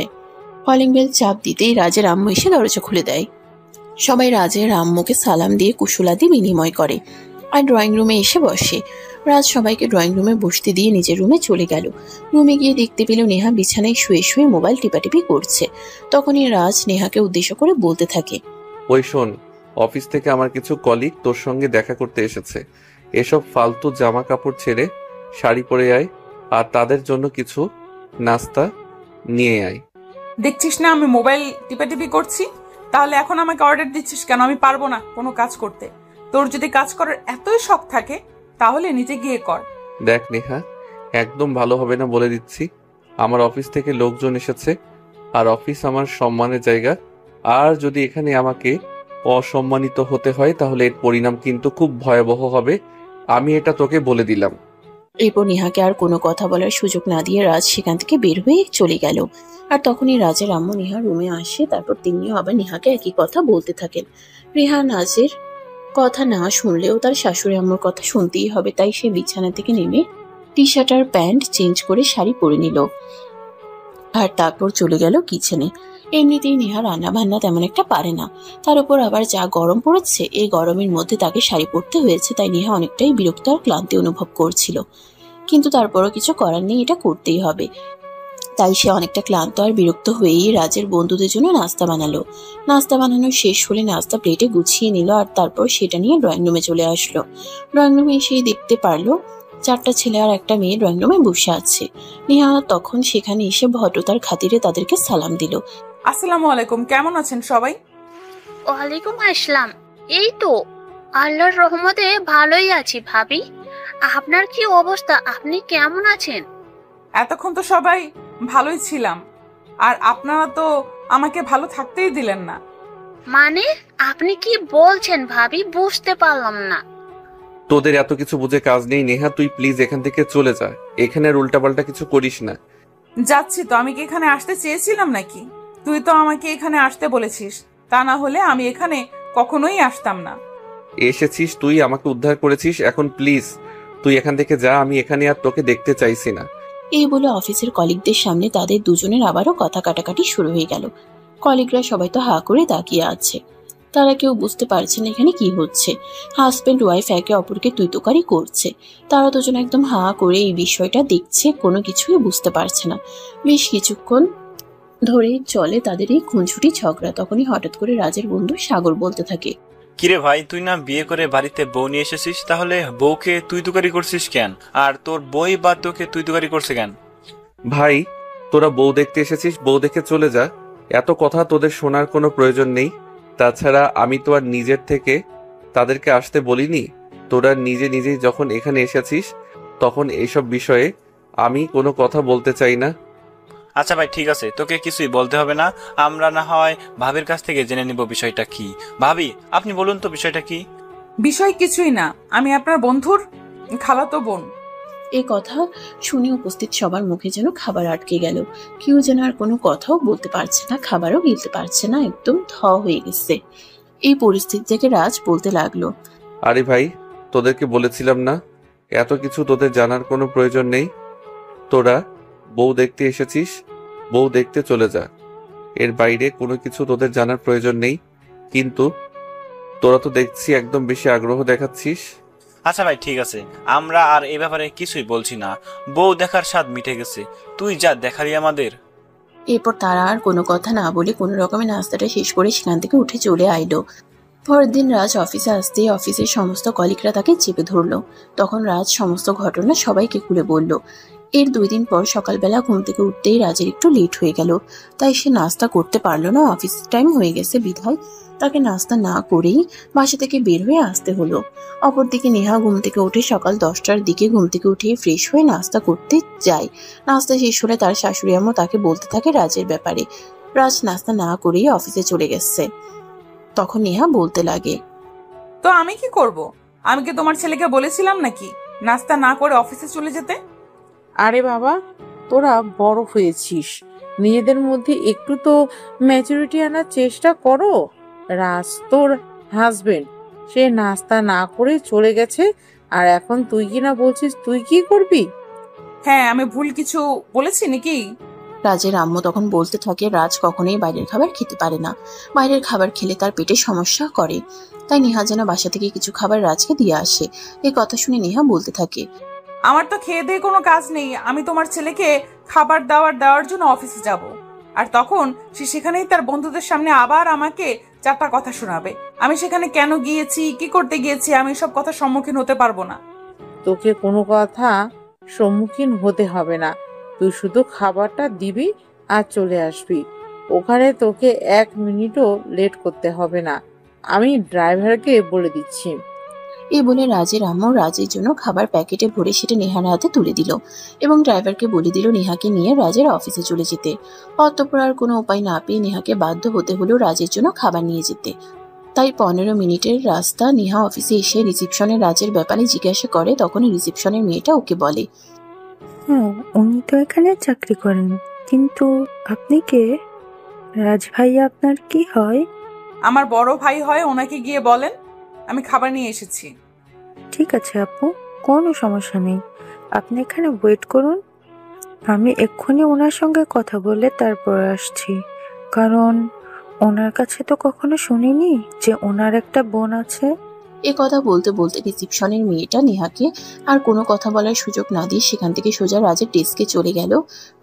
[SPEAKER 4] কলিং বেল চাপ দিতেই রাজের আম্মু এসে দরজা খুলে দেয়। সবাই রাজের আম্মুকে সালাম দিয়ে কুশলাদি বিনিময় করে আর ড্রয়িং রুমে এসে বসে। রাজ সবাইকে ড্রয়িং রুমে বসতে দিয়ে নিজের রুমে চলে গেল। রুমে গিয়ে দেখতে পেল নেহা বিছানায় শুয়ে শুয়ে মোবাইল টিপাটিপি করছে। তখনই রাজ নেহাকে উদ্দেশ্য করে বলতে থাকে,
[SPEAKER 3] ওই শোন, অফিস থেকে আমার কিছু কলিগ তোর সঙ্গে দেখা করতে এসেছে। এসব ফালতু জামা কাপড় ছেড়ে শাড়ি পরে আয় আর তাদের জন্য কিছু নাস্তা নিয়ে আয়।
[SPEAKER 2] দেখছিস না আমি মোবাইল টিপাটিপি করছি, তাহলে এখন আমাকে অর্ডার দিচ্ছিস কেন? আমি পারবো না কোনো কাজ করতে। তোর যদি কাজ করার এতই শখ থাকে তাহলে নিজে গিয়ে কর।
[SPEAKER 3] দেখ নেহা, একদম ভালো হবে না বলে দিচ্ছি। আমার অফিস থেকে লোকজন এসেছে আর অফিস আমার সম্মানের জায়গা, আর যদি এখানে আমাকে অসম্মানিত হতে হয় তাহলে এর পরিণাম কিন্তু খুব ভয়াবহ হবে, আমি এটা তোকে বলে দিলাম।
[SPEAKER 4] এরপর নেহাকে আর কোনো কথা বলার সুযোগ না দিয়ে রাজ সেখান থেকে বের হয়ে চলে গেল। আর তখনই রাজের আম্মু নেহার রুমে আসে। তারপর তিনিও আবার নেহাকে একই কথা বলতে থাকেন। রেহা নাজের কথা না শুনলেও তার শাশুড়ি আম্মুর কথা শুনতেই হবে, তাই সে বিছানা থেকে নেমে টি শার্ট আর প্যান্ট চেঞ্জ করে শাড়ি পরে নিল আর তারপর চলে গেল কিচেনে। এমনিতেই নেহা রান্না বান্না তেমন একটা পারে না, তার উপর আবার যা গরম পড়েছে, এই গরমের মধ্যে তাকে শাড়ি পরতে হয়েছে, তাই নেহা অনেকটাই বিরক্ত আর ক্লান্তি অনুভব করছিল। কিন্তু তারপরও কিছু করার নেই, এটা করতেই হবে। তাই সে অনেকটা ক্লান্ত আর বিরক্ত হয়েই রাজের বন্ধুদের জন্য নাস্তা বানালো। নাস্তা বানানো শেষ হলে নাস্তা প্লেটে গুছিয়ে নিল আর তারপর সেটা নিয়ে ড্রয়িং রুমে চলে আসলো। ড্রয়িং রুমে এসেই দেখতে পারলো 4টা ছেলে আর একটা মেয়ে ড্রয়িং রুমে বসে আছে। নেহা তখন সেখানে এসে ভদ্রতার খাতিরে তাদেরকে সালাম দিল।
[SPEAKER 2] আসসালামু আলাইকুম, কেমন আছেন সবাই?
[SPEAKER 8] ওয়ালাইকুম আসসালাম। এই তো আল্লাহর রহমতে ভালোই আছি ভাবি। আপনার কি অবস্থা? আপনি কেমন আছেন?
[SPEAKER 2] এতক্ষণ তো সবাই ভালোই ছিলাম, আর আপনারা তো আমাকে ভালো থাকতেই দিলেন না।
[SPEAKER 8] মানে আপনি কি বলছেন ভাবি? বুঝতে পারলাম না।
[SPEAKER 3] তোদের এত কিছু বুঝে কাজ নেই নেহা, তুই প্লিজ এখান থেকে চলে যা। এখানে আর উল্টাপাল্টা কিছু করিস না।
[SPEAKER 2] যাচ্ছি তো, আমি কি এখানে আসতে চেয়েছিলাম নাকি? তুই তো আমাকে এখানে আসতে বলেছিস, তা না হলে আমি এখানে কখনোই আসতাম না।
[SPEAKER 3] এসেছিস তুই, আমাকে উদ্ধার করেছিস, এখন প্লিজ তুই এখান থেকে যা। আমি এখানে আর তোকে দেখতে চাইছি না।
[SPEAKER 4] এই বলে অফিসের কলিগদের সামনে তাদের দুজনের আবারও কথা কাটাকাটি শুরু হয়ে গেল। কলিগরা সবাই তো হা করে তাকিয়ে আছে, তারা কেউ বুঝতে পারছে না এখানে কি হচ্ছে। হাজবেন্ড ওয়াইফ একে অপরকে তুইতোকারি করছে, তারা দুজন একদম হা করে এই বিষয়টা দেখছে, কোনো কিছুই বুঝতে পারছে না। বেশ কিছুক্ষণ ধরে চলে তাদের এই খুনছুটি ঝগড়া। তখনই হঠাৎ করে রাজের বন্ধু সাগর বলতে থাকে,
[SPEAKER 9] কিরে ভাই, তুই না বিয়ে করে বাড়িতে বউ নিয়ে এসেছিস, তাহলে বউকে তুই তুকারি করছিস কেন? আর তোর বই বা তোকে তুই তুকারি করছে কেন?
[SPEAKER 3] ভাই, তোরা বউ দেখতে এসেছিস, বউ দেখে চলে যা। এত কথা তোদের শোনার কোনো প্রয়োজন নেই। তাছাড়া আমি তো আর নিজের থেকে তাদেরকে আসতে বলিনি। তোরা নিজে নিজেই যখন এখানে এসেছিস, তখন এইসব বিষয়ে আমি কোনো কথা বলতে চাই না।
[SPEAKER 9] আচ্ছা ভাই, ঠিক আছে, তোকে কিছুই বলতে হবে না। আমরা না হয় ভাবির কাছ থেকে জেনে নিব বিষয়টা কি। ভাবি, আপনি বলুন তো বিষয়টা কি?
[SPEAKER 2] বিষয় কিছুই না, আমি আপনার বন্ধুর খালাতো বোন।
[SPEAKER 4] এই কথা শুনে উপস্থিত সবার মুখে যেন খাবার আটকে গেল। কেউ যেন আর কোনো কথাও বলতে পারছে না, খাবারও গিলতে পারছে না, একদম থ হয়ে গেছে। এই পরিস্থিতি থেকে রাজ বলতে লাগলো,
[SPEAKER 3] আরে ভাই, তোদেরকে বলেছিলাম না এত কিছু তোদের জানার কোনো প্রয়োজন নেই। তোরা বউ দেখতে এসেছিস, বউ দেখতে চলে যা। এর বাইরে কোনো কিছু তোদের জানার প্রয়োজন নেই। কিন্তু তোরা তো দেখছি একদম বেশি আগ্রহ দেখাচ্ছিস।
[SPEAKER 9] আচ্ছা ভাই, ঠিক আছে, আমরা আর এ ব্যাপারে কিছুই বলছি না। বউ দেখার স্বাদ মিটে গেছে, তুই যা দেখালি আমাদের।
[SPEAKER 4] এরপর তারা আর কোনো কথা না বলে কোনো রকমের নাস্তাটা শেষ করে সেখান থেকে উঠে চলে আইলো। পরের দিন রাজ অফিসে আসতেই অফিসের সমস্ত কলিগরা তাকে চেপে ধরলো। তখন রাজ সমস্ত ঘটনা সবাইকে খুলে বলল। এর 2 দিন পর সকালবেলা ঘুম থেকে উঠতেই রাজের একটু লেট হয়ে গেল, তাই সে নাস্তা করতে পারলো না। অফিস টাইম হয়ে গেছে বিধায় তাকে নাস্তা না করেই বাসা থেকে বের হয়ে আসতে হলো। অপরদিকে নেহা ঘুম থেকে উঠে সকাল 10টার দিকে ঘুম থেকে উঠে ফ্রেশ হয়ে নাস্তা করতে যায়। নাস্তা শেষ হলে তার শাশুড়ি আম্মু তাকে বলতে থাকে রাজের ব্যাপারে। রাজ নাস্তা না করেই অফিসে চলে গেছে। তখন নেহা বলতে লাগে,
[SPEAKER 2] তো আমি কি করব? আমি কি তোমার ছেলেকে বলেছিলাম নাকি নাস্তা না করে অফিসে চলে যেতে?
[SPEAKER 5] আরে বাবা, তোরা বড় হয়েছিস, নিজেদের মধ্যে একটু তো ম্যাচুরিটি আনার চেষ্টা করো। রাজ তোর হাজবেন্ড, সে নাস্তা না করে চলে গেছে, আর এখন তুই কি না বলছিস তুই কি করবি?
[SPEAKER 2] হ্যাঁ, আমি ভুল কিছু বলেছি নাকি?
[SPEAKER 4] রাজের আম্মু তখন বলতে থাকে রাজ কখনোই বাইরের খাবার খেতে পারে না, বাইরের খাবার খেলে তার পেটে সমস্যা করে। তাই নেহা যেন বাসা থেকে কিছু খাবার রাজকে দিয়ে আসে। এই কথা শুনে নেহা বলতে থাকে,
[SPEAKER 2] আমার তো খেয়ে দিয়ে কোনো কাজ নেই, আমি তোমার ছেলেকে খাবার দেওয়ার জন্য অফিসে যাব, আর তখন সে সেখানেই তার বন্ধুদের সামনে আবার আমাকে 4টা কথা শোনাবে। আমি সেখানে কেন গিয়েছি, কি করতে গিয়েছি, আমি সব কথার সম্মুখীন হতে পারবো না।
[SPEAKER 5] তোকে কোনো কথা সম্মুখীন হতে হবে না, তুই শুধু খাবারটা দিবি আর চলে আসবি। ওখানে তোকে 1 মিনিটও লেট করতে হবে না, আমি ড্রাইভারকে বলে দিচ্ছি।
[SPEAKER 4] এই বলে রাজের আম্মু রাজের জন্য খাবার প্যাকেটে ভরে সেটা নেহার হাতে তুলে দিল এবং ড্রাইভারকে বলে দিল নেহাকে নিয়ে রাজের অফিসে চলে যেতে। অতঃপর আর কোনো উপায় না পেয়ে নেহাকে বাধ্য হতে হলো রাজের জন্য খাবার নিয়ে যেতে। তাই 15 মিনিটের রাস্তা নেহা অফিসে এসে রিসেপশনে রাজের ব্যাপারে জিজ্ঞাসা করে। তখনই রিসেপশনের মেয়েটা ওকে বলে,
[SPEAKER 10] উনি তো এখানে চাকরি করেন, কিন্তু আপনি কে? রাজ ভাইয়া আপনার কি হয়?
[SPEAKER 2] আমার বড় ভাই হয়, ওনাকে গিয়ে বলেন আমি খাবার নিয়ে এসেছি।
[SPEAKER 10] ঠিক আছে আপু, কোনো সমস্যা নেই, আপনি এখানে ওয়েট করুন, আমি এক্ষুনি ওনার সঙ্গে কথা বলে তারপর আসছি। কারণ ওনার কাছে তো কখনো শুনিনি যে ওনার একটা বোন আছে।
[SPEAKER 4] এ কথা বলতে বলতে রিসিপশনের মেয়েটা নেহাকে আর কোনো কথা বলার সুযোগ না দিয়ে সেখান থেকে সোজা রাজের ডেস্কে চলে গেল।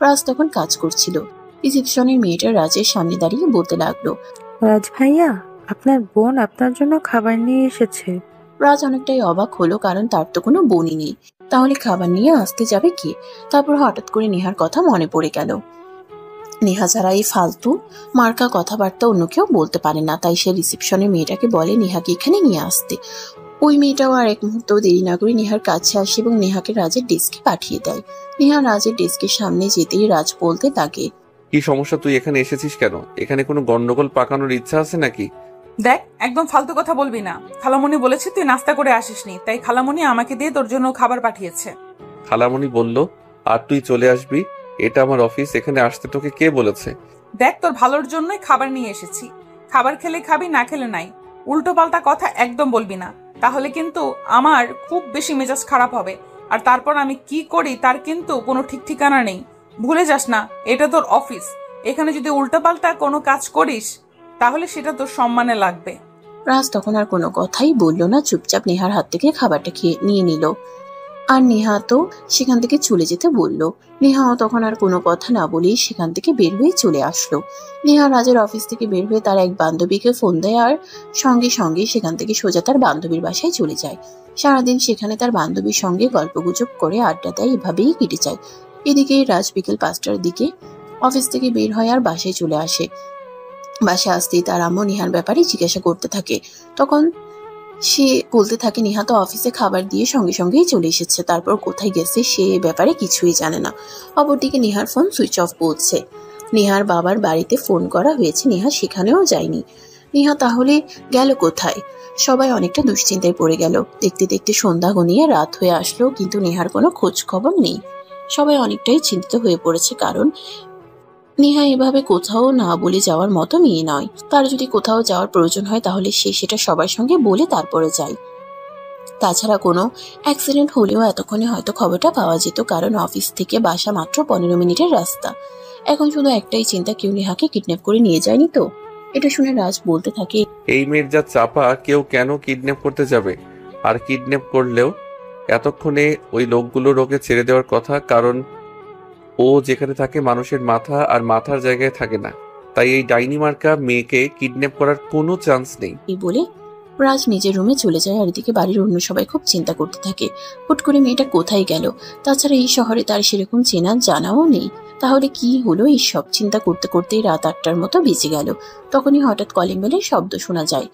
[SPEAKER 4] রাজ তখন কাজ করছিল। রিসিপশনের মেয়েটা রাজের সামনে দাঁড়িয়ে বলতে লাগলো,
[SPEAKER 10] রাজ ভাইয়া, আপনার বোন আপনার জন্য খাবার নিয়ে এসেছে।
[SPEAKER 4] রাজ অনেকটাই অবাক হলো, কারণ তার তো কোনো বোনই নেই, তাহলে খাবার নিয়ে আসতে যাবে কে? তারপর হঠাৎ করে নেহার কথা মনে পড়ে গেল। নেহা ছাড়া এই ফালতু মার্কা কথাবার্তা অন্য কেউ বলতে পারে না, তাই সে রিসেপশনের মেয়েটাকে বলে নেহাকে এখানে নিয়ে আসতে। ওই মেয়েটাও আর এক মুহূর্ত দেরি না করে নেহার কাছে আসে এবং নেহাকে রাজের ডেস্কে পাঠিয়ে দেয়। নেহা রাজের ডেস্কের সামনে যেতেই রাজ বলতে লাগে,
[SPEAKER 3] কি সমস্যা, তুই এখানে এসেছিস কেন? এখানে কোনো গন্ডগোল পাকানোর ইচ্ছা আছে নাকি?
[SPEAKER 2] দেখ, একদম ফালতু কথা বলবি না। খালামণি বলেছে তুই নাস্তা করে আসিসনি, তাই খালামণি আমাকে দিয়ে তোর জন্য খাবার পাঠিয়েছে।
[SPEAKER 3] খালামণি বলল আর তুই চলে আসবি? এটা আমার অফিস, এখানে আসতে তোকে কে বলেছে?
[SPEAKER 2] দেখ, তোর ভালোর জন্যই খাবার নিয়ে এসেছি। খাবার খেলে খাবি, না খেলে নাই। উল্টো পাল্টা কথা একদম বলবি না, তাহলে কিন্তু আমার খুব বেশি মেজাজ খারাপ হবে। আর তারপর আমি কি করি তার কিন্তু কোনো ঠিক ঠিকানা নেই। ভুলে যাস না, এটা তোর অফিস। এখানে যদি উল্টো পাল্টা কোনো কাজ করিস তাহলে সেটা তোর সম্মানে লাগবে।
[SPEAKER 4] রাজ তখন আর কোনো কথাই বলল না, চুপচাপ নেহার হাত থেকে খাবারটা খেয়ে নিয়ে নিল। আর নেহা তো সেখান থেকে চলে যেতে বলল। নেহাও তখন আর কোনো কথা না বলেই সেখান থেকে বের হয়ে চলে আসলো। নেহা রাজের অফিস থেকে বের হয়ে তার এক বান্ধবীকে ফোন দেয় আর সঙ্গে সঙ্গে সেখান থেকে সোজা তার বান্ধবীর বাসায় চলে যায়। সারাদিন সেখানে তার বান্ধবীর সঙ্গে গল্পগুজব করে আড্ডা দেয়, এভাবেই কেটে যায়। এদিকে রাজ বিকেল 5টার দিকে অফিস থেকে বের হয় আর বাসায় চলে আসে। বাসায় আসতেই তার আম্মু নেহার ব্যাপারে জিজ্ঞাসা করতে থাকে। তখন সে বলতে থাকে নেহা তো অফিসে খাবার দিয়ে সঙ্গে সঙ্গেই চলে এসেছে, তারপর কোথায় গেছে সে ব্যাপারে কিছুই জানে না। অপরদিকে নেহার ফোন সুইচ অফ বলছে। নেহার বাবার বাড়িতে ফোন করা হয়েছে, নেহা সেখানেও যায়নি। নেহা তাহলে গেল কোথায়? সবাই অনেকটা দুশ্চিন্তায় পড়ে গেল। দেখতে দেখতে সন্ধ্যা ঘনিয়ে রাত হয়ে আসলো, কিন্তু নেহার কোনো খোঁজ খবর নেই। সবাই অনেকটাই চিন্তিত হয়ে পড়েছে, কারণ নেহা এভাবে কোথাও না বলে যাওয়ার মতো মেয়ে নয়। তার যদি কোথাও যাওয়ার প্রয়োজন হয় তাহলে সে সেটা সবার সঙ্গে বলে তারপরে যায়। তাছাড়া কোনো অ্যাক্সিডেন্ট হলেও এতক্ষণে হয়তো খবরটা পাওয়া যেত, কারণ অফিস থেকে বাসা মাত্র 15 মিনিটের রাস্তা। এখন শুধু একটাই চিন্তা, কেউ নেহাকে কিডন্যাপ করে নিয়ে যায়নি তো? এটা শুনে রাজ বলতে থাকে,
[SPEAKER 3] এই মেয়ের যা চাপা, কেউ কেন কিডন্যাপ করতে যাবে? আর কিডন্যাপ করলেও এতক্ষণে ওই লোকগুলোর ওকে ছেড়ে দেওয়ার কথা, কারণ ও যেখানে থাকে মানুষের মাথা আর মাথার জায়গায় থাকে না। তাই এই ডাইনি মার্কা মেয়েকে কিডন্যাপ করার কোনো চান্স নেই।
[SPEAKER 4] এই বলে রাজ নিজের রুমে চলে যায়। আর এদিকে বাড়ির অন্য সবাই খুব চিন্তা করতে থাকে, হুট করে মেয়েটা কোথায় গেল? তাছাড়া এই শহরে তার সেরকম চেনা জানাও নেই, তাহলে কি হলো? এই সব চিন্তা করতে করতেই রাত 8টার মতো বেজে গেল। তখনই হঠাৎ কলিং বেলের শব্দ শোনা যায়।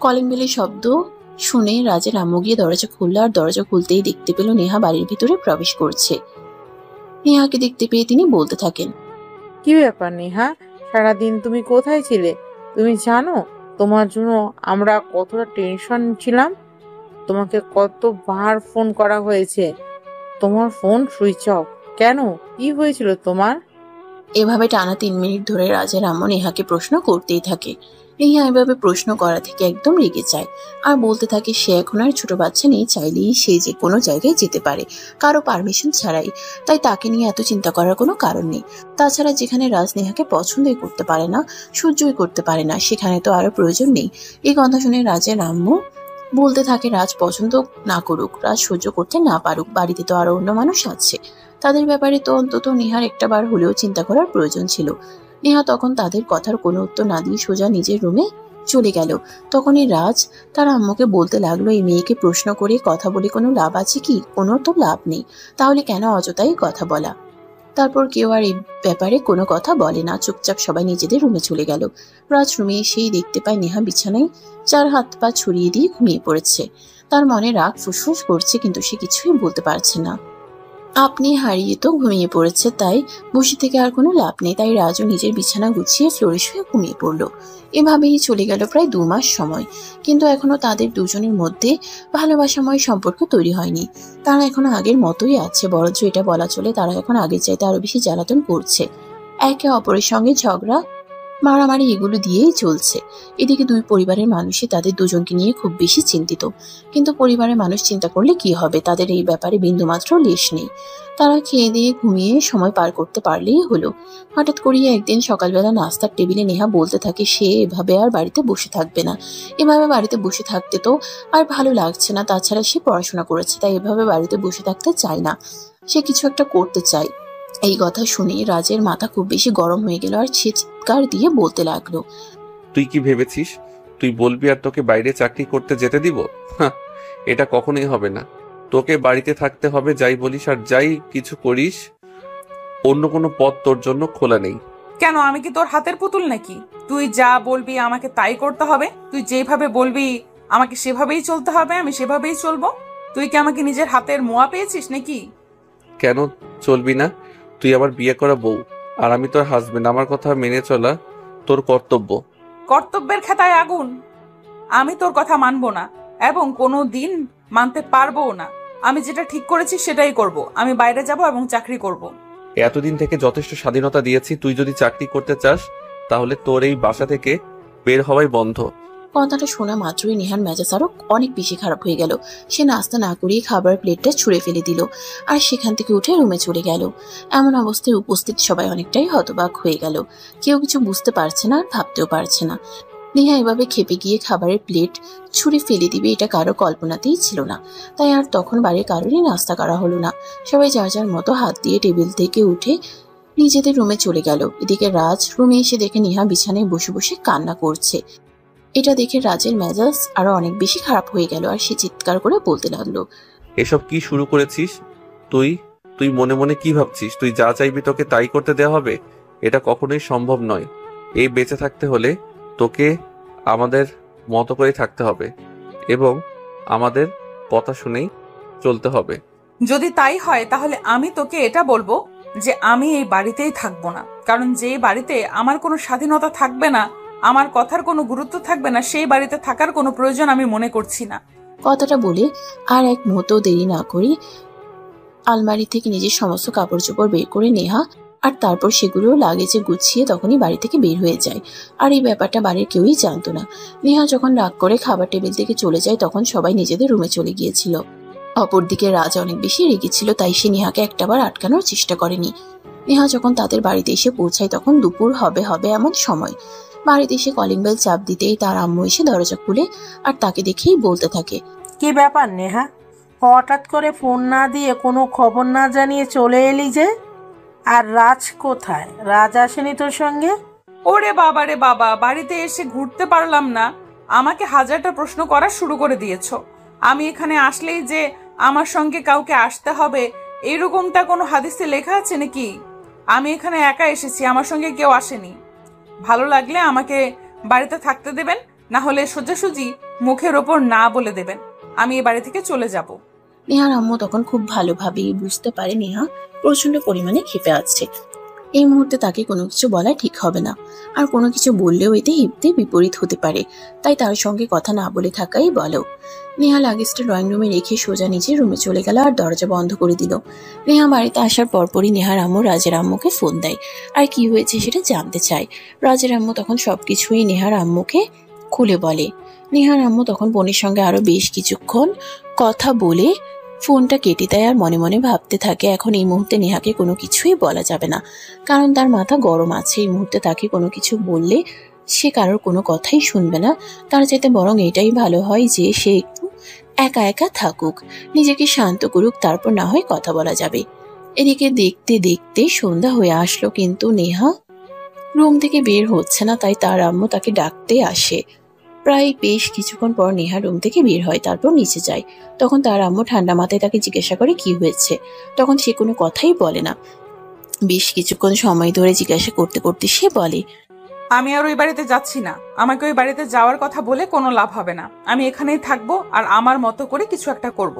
[SPEAKER 4] কলিং বেলের শব্দ শুনে রাজের আম্মু গিয়ে দরজা খুলল, আর দরজা খুলতেই দেখতে পেল নেহা বাড়ির ভিতরে প্রবেশ করছে। নেহাকে দেখতে পেয়ে তিনি বলতে থাকেন,
[SPEAKER 5] কি ব্যাপার নেহা, সারাদিন তুমি কোথায় ছিলে? তুমি জানো তোমার জন্য আমরা কতটা টেনশন ছিলাম। তোমাকে কতবার ফোন করা হয়েছে, তোমার ফোন সুইচ অফ কেন? কি হয়েছিল তোমার?
[SPEAKER 4] এভাবে টানা 3 মিনিট ধরে রাজের আম্মু নেহাকে প্রশ্ন করতেই থাকে। নেহা এভাবে প্রশ্ন করা থেকে একদম রেগে যায় আর বলতে থাকে সে এখন আর ছোট বাচ্চা নেই, চাইলেই সে যে কোনো জায়গায় যেতে পারে কারো পারমিশন ছাড়াই। তাই তাকে নিয়ে এত চিন্তা করার কোনো কারণ নেই। তাছাড়া যেখানে রাজ নেহাকে পছন্দই করতে পারে না, সহ্যই করতে পারে না, সেখানে তো আরো প্রয়োজন নেই। এই কথা শুনে রাজের আম্মু বলতে থাকে রাজ পছন্দ না করুক, রাজ সহ্য করতে না পারুক, বাড়িতে তো আরো অন্য মানুষ আছে, তাদের ব্যাপারে তো অন্তত নেহার একটা বার হলেও চিন্তা করার প্রয়োজন ছিল। নেহা তখন তাদের কথার কোনো উত্তর না দিয়ে সোজা নিজের রুমে চলে গেল। তখনই রাজ তার আম্মুকে বলতে লাগলো, এই মেয়েকে প্রশ্ন করে কথা বলে কোনো লাভ আছে কি? কোনো তো লাভ নেই, তাহলে কেন অযথাই কথা বলা? তারপর কেউ আর এই ব্যাপারে কোনো কথা বলে না, চুপচাপ সবাই নিজেদের রুমে চলে গেল। রাজ রুমে এসেই দেখতে পায় নেহা বিছানায় 4 হাত পা ছড়িয়ে দিয়ে ঘুমিয়ে পড়েছে। তার মনে রাগ ফুসফুস করছে, কিন্তু সে কিছুই বলতে পারছে না। আপনি হারিয়ে তো ঘুমিয়ে পড়েছে, তাই বসে থেকে আর কোনো লাভ নেই। তাই রাজও নিজের বিছানা গুছিয়ে ফ্লোরে শুয়ে ঘুমিয়ে পড়ল। এভাবেই চলে গেল প্রায় 2 মাস সময়, কিন্তু এখনো তাদের দুজনের মধ্যে ভালোবাসাময় সম্পর্ক তৈরি হয়নি। তারা এখনো আগের মতোই আছে, বরঞ্চ এটা বলা চলে তারা এখন আগের চাইতে আরো বেশি জ্বালাতন করছে। একে অপরের সঙ্গে ঝগড়া মারামারি এগুলো দিয়েই চলছে। এদিকে দুই পরিবারের মানুষই তাদের দুজনকে নিয়ে খুব বেশি চিন্তিত। কিন্তু পরিবারের মানুষ চিন্তা করলে কি হবে, তাদের এই ব্যাপারে বিন্দুমাত্র লেশ নেই। তারা খেয়ে দিয়ে ঘুমিয়ে সময় পার করতে পারলেই হলো। হঠাৎ করিয়ে একদিন সকালবেলা নাস্তার টেবিলে নেহা বলতে থাকে সে এভাবে আর বাড়িতে বসে থাকবে না। এভাবে বাড়িতে বসে থাকতে তো আর ভালো লাগছে না, তাছাড়া সে পড়াশোনা করেছে, তাই এভাবে বাড়িতে বসে থাকতে চায় না, সে কিছু একটা করতে চায়। এই কথা শুনে রাজের মাথা খুব বেশি গরম হয়ে গেল আর সে চিৎকার দিয়ে বলতে লাগলো,
[SPEAKER 3] তুই কি ভেবেছিস তুই বলবি আর তোকে বাইরে চাকরি করতে যেতে দিব? এটা কখনোই হবে না। তোকে বাড়িতে থাকতে হবে, যাই বলিস আর যাই কিছু করিস, অন্য কোনো পথ তোর জন্য খোলা নেই।
[SPEAKER 2] কেন, আমি কি তোর হাতের পুতুল নাকি? তুই যা বলবি আমাকে তাই করতে হবে? তুই যেভাবে বলবি আমাকে সেভাবেই চলতে হবে, আমি সেভাবেই চলবো? তুই কি আমাকে নিজের হাতের মোয়া পেয়েছিস নাকি?
[SPEAKER 3] কেন চলবি না? তুই আমার বিয়ে করা বউ আর আমি তোর হাজবেন্ড, আমার কথা মেনে চলা তোর কর্তব্য।
[SPEAKER 2] কর্তব্যের খেতায় আগুন। আমি তোর কথা মানবো না এবং কোনো দিন মানতে পারবো না। আমি যেটা ঠিক করেছি সেটাই করব। আমি বাইরে যাব এবং চাকরি করব।
[SPEAKER 3] এতদিন থেকে যথেষ্ট স্বাধীনতা দিয়েছি, তুই যদি চাকরি করতে চাস তাহলে তোর এই বাসা থেকে বের হওয়াই বন্ধ।
[SPEAKER 4] কথাটা শোনা মাত্রই নেহার মেজাজ আরো অনেক বেশি খারাপ হয়ে গেল। সে নাস্তা না করিয়ে খাবার প্লেটটা ছুঁড়ে ফেলে দিল আর সেখান থেকে উঠে রুমে চলে গেল। এমন অবস্থায় উপস্থিত সবাই অনেকটাই হতবাক হয়ে গেল। কেউ কিছু বুঝতে পারছে না আর ভাবতেও পারছে না। নেহা এভাবে খেপে গিয়ে খাবারের প্লেট ছুঁড়ে ফেলে দিবে এটা কারো কল্পনাতেই ছিল না। তাই আর তখন বাড়ির কারোরই নাস্তা করা হলো না। সবাই যার যার মতো হাত দিয়ে টেবিল থেকে উঠে নিজেদের রুমে চলে গেল। এদিকে রাজ রুমে এসে দেখে নেহা বিছানায় বসে বসে কান্না করছে। এটা দেখে রাজের মেজাজ আরো অনেক বেশি খারাপ হয়ে গেল আর সে চিৎকার করে বলতে লাগলো,
[SPEAKER 3] এসব কি শুরু করেছিস তুই? তুই মনে মনে কি ভাবছিস? তুই যা চাইবি তোকে তাই করতে দেওয়া হবে? এটা কখনোই সম্ভব নয়। এই বেঁচে থাকতে হলে তোকে আমাদের মতো করে থাকতে হবে এবং আমাদের কথা শুনেই চলতে হবে।
[SPEAKER 2] যদি তাই হয় তাহলে আমি তোকে এটা বলবো যে আমি এই বাড়িতেই থাকবো না, কারণ যে বাড়িতে আমার কোনো স্বাধীনতা থাকবে না, আমার কথার কোনো গুরুত্ব থাকবে না, সেই বাড়িতে থাকার কোনো প্রয়োজন আমি মনে করছি না।
[SPEAKER 4] কথাটা বলে আর এক মুহূর্ত দেরি না করে আলমারি থেকে নিজের সমস্ত কাপড় চোপড় বের করে নেহা আর তারপর সেগুলো লাগেজে গুছিয়ে তখনই বাড়ি থেকে বের হয়ে যায়। আর এই ব্যাপারটা বাড়ির কেউই জানতো না। নেহা যখন রাগ করে খাবার টেবিল থেকে চলে যায় তখন সবাই নিজেদের রুমে চলে গিয়েছিল। অপরদিকে রাজ অনেক বেশি রেগেছিল, তাই সে নেহাকে একটাবার আটকানোর চেষ্টা করেনি। নেহা যখন তাদের বাড়িতে এসে পৌঁছায় তখন দুপুর হবে হবে এমন সময়। বাড়িতে এসে কলিং বেল চাপ দিতেই তার আম্মু এসে দরজা খুলে আর তাকে দেখেই বলতে থাকে,
[SPEAKER 7] কি ব্যাপার নেহা, হঠাৎ করে ফোন না দিয়ে কোনো খবর না জানিয়ে চলে এলি যে? আর রাজ কোথায়? রাজ আসেনি তোর সঙ্গে?
[SPEAKER 2] ওরে বাবা রে বাবা, বাড়িতে এসে ঘুরতে পারলাম না, আমাকে হাজারটা প্রশ্ন করা শুরু করে দিয়েছো। আমি এখানে আসলেই যে আমার সঙ্গে কাউকে আসতে হবে এরকমটা কোনো হাদিসে লেখা আছে নাকি? আমি এখানে একা এসেছি, আমার সঙ্গে কেউ আসেনি। ভালো লাগলে আমাকে বাড়িতে থাকতে দেবেন, না হলে সোজাসুজি মুখের ওপর না বলে দেবেন, আমি এই বাড়ি থেকে চলে যাব।
[SPEAKER 4] নেহার আম্মু তখন খুব ভালোভাবেই বুঝতে পারে নেহা প্রচন্ড পরিমাণে ক্ষেপে আছে। এই মুহূর্তে তাকে কোনো কিছু বলা ঠিক হবে না, আর কোনো কিছু বললেও এতে হিতে বিপরীত হতে পারে, তাই তার সঙ্গে কথা না বলে থাকাই বলো। নেহা লাগেজটা ড্রয়িং রুমে রেখে সোজা নিজের রুমে চলে গেল আর দরজা বন্ধ করে দিল। নেহা বাড়িতে আসার পরপরই নেহার আম্মু রাজের আম্মুকে ফোন দেয় আর কি হয়েছে সেটা জানতে চায়। রাজের আম্মু তখন সবকিছুই নেহার আম্মুকে খুলে বলে। নেহার আম্মু তখন বোনের সঙ্গে আরো বেশ কিছুক্ষণ কথা বলে ফোনটা কেটে দেয় আর মনে মনে ভাবতে থাকে এখন এই মুহূর্তে নেহাকে কোনো কিছুই বলা যাবে না, কারণ তার মাথা গরম আছে। এই মুহূর্তে তাকে কোনো কিছু বললে সে কারোর কোনো কথাই শুনবে না। তার চাইতে বরং এটাই ভালো হয় যে সে একটু একা একা থাকুক, নিজেকে শান্ত করুক, তারপর না হয় কথা বলা যাবে। এদিকে দেখতে দেখতে সন্ধ্যা হয়ে আসলো, কিন্তু নেহা রুম থেকে বের হচ্ছে না, তাই তার আম্মু তাকে ডাকতে আসে। প্রায় বেশ কিছুক্ষণ পর নেহা রুম থেকে বের হয়, তারপর নিচে যায়। তখন তার আম্মু ঠান্ডা মাথায় তাকে জিজ্ঞাসা করে কি হয়েছে। তখন সে কোনো কথাই বলে না। বেশ কিছুক্ষণ সময় ধরে জিজ্ঞাসা করতে করতে সে বলে,
[SPEAKER 2] আমি আর ওই বাড়িতে যাচ্ছি না, আমাকে ওই বাড়িতে যাওয়ার কথা বলে কোনো লাভ হবে না, আমি এখানেই থাকবো আর আমার মতো করে কিছু একটা করব।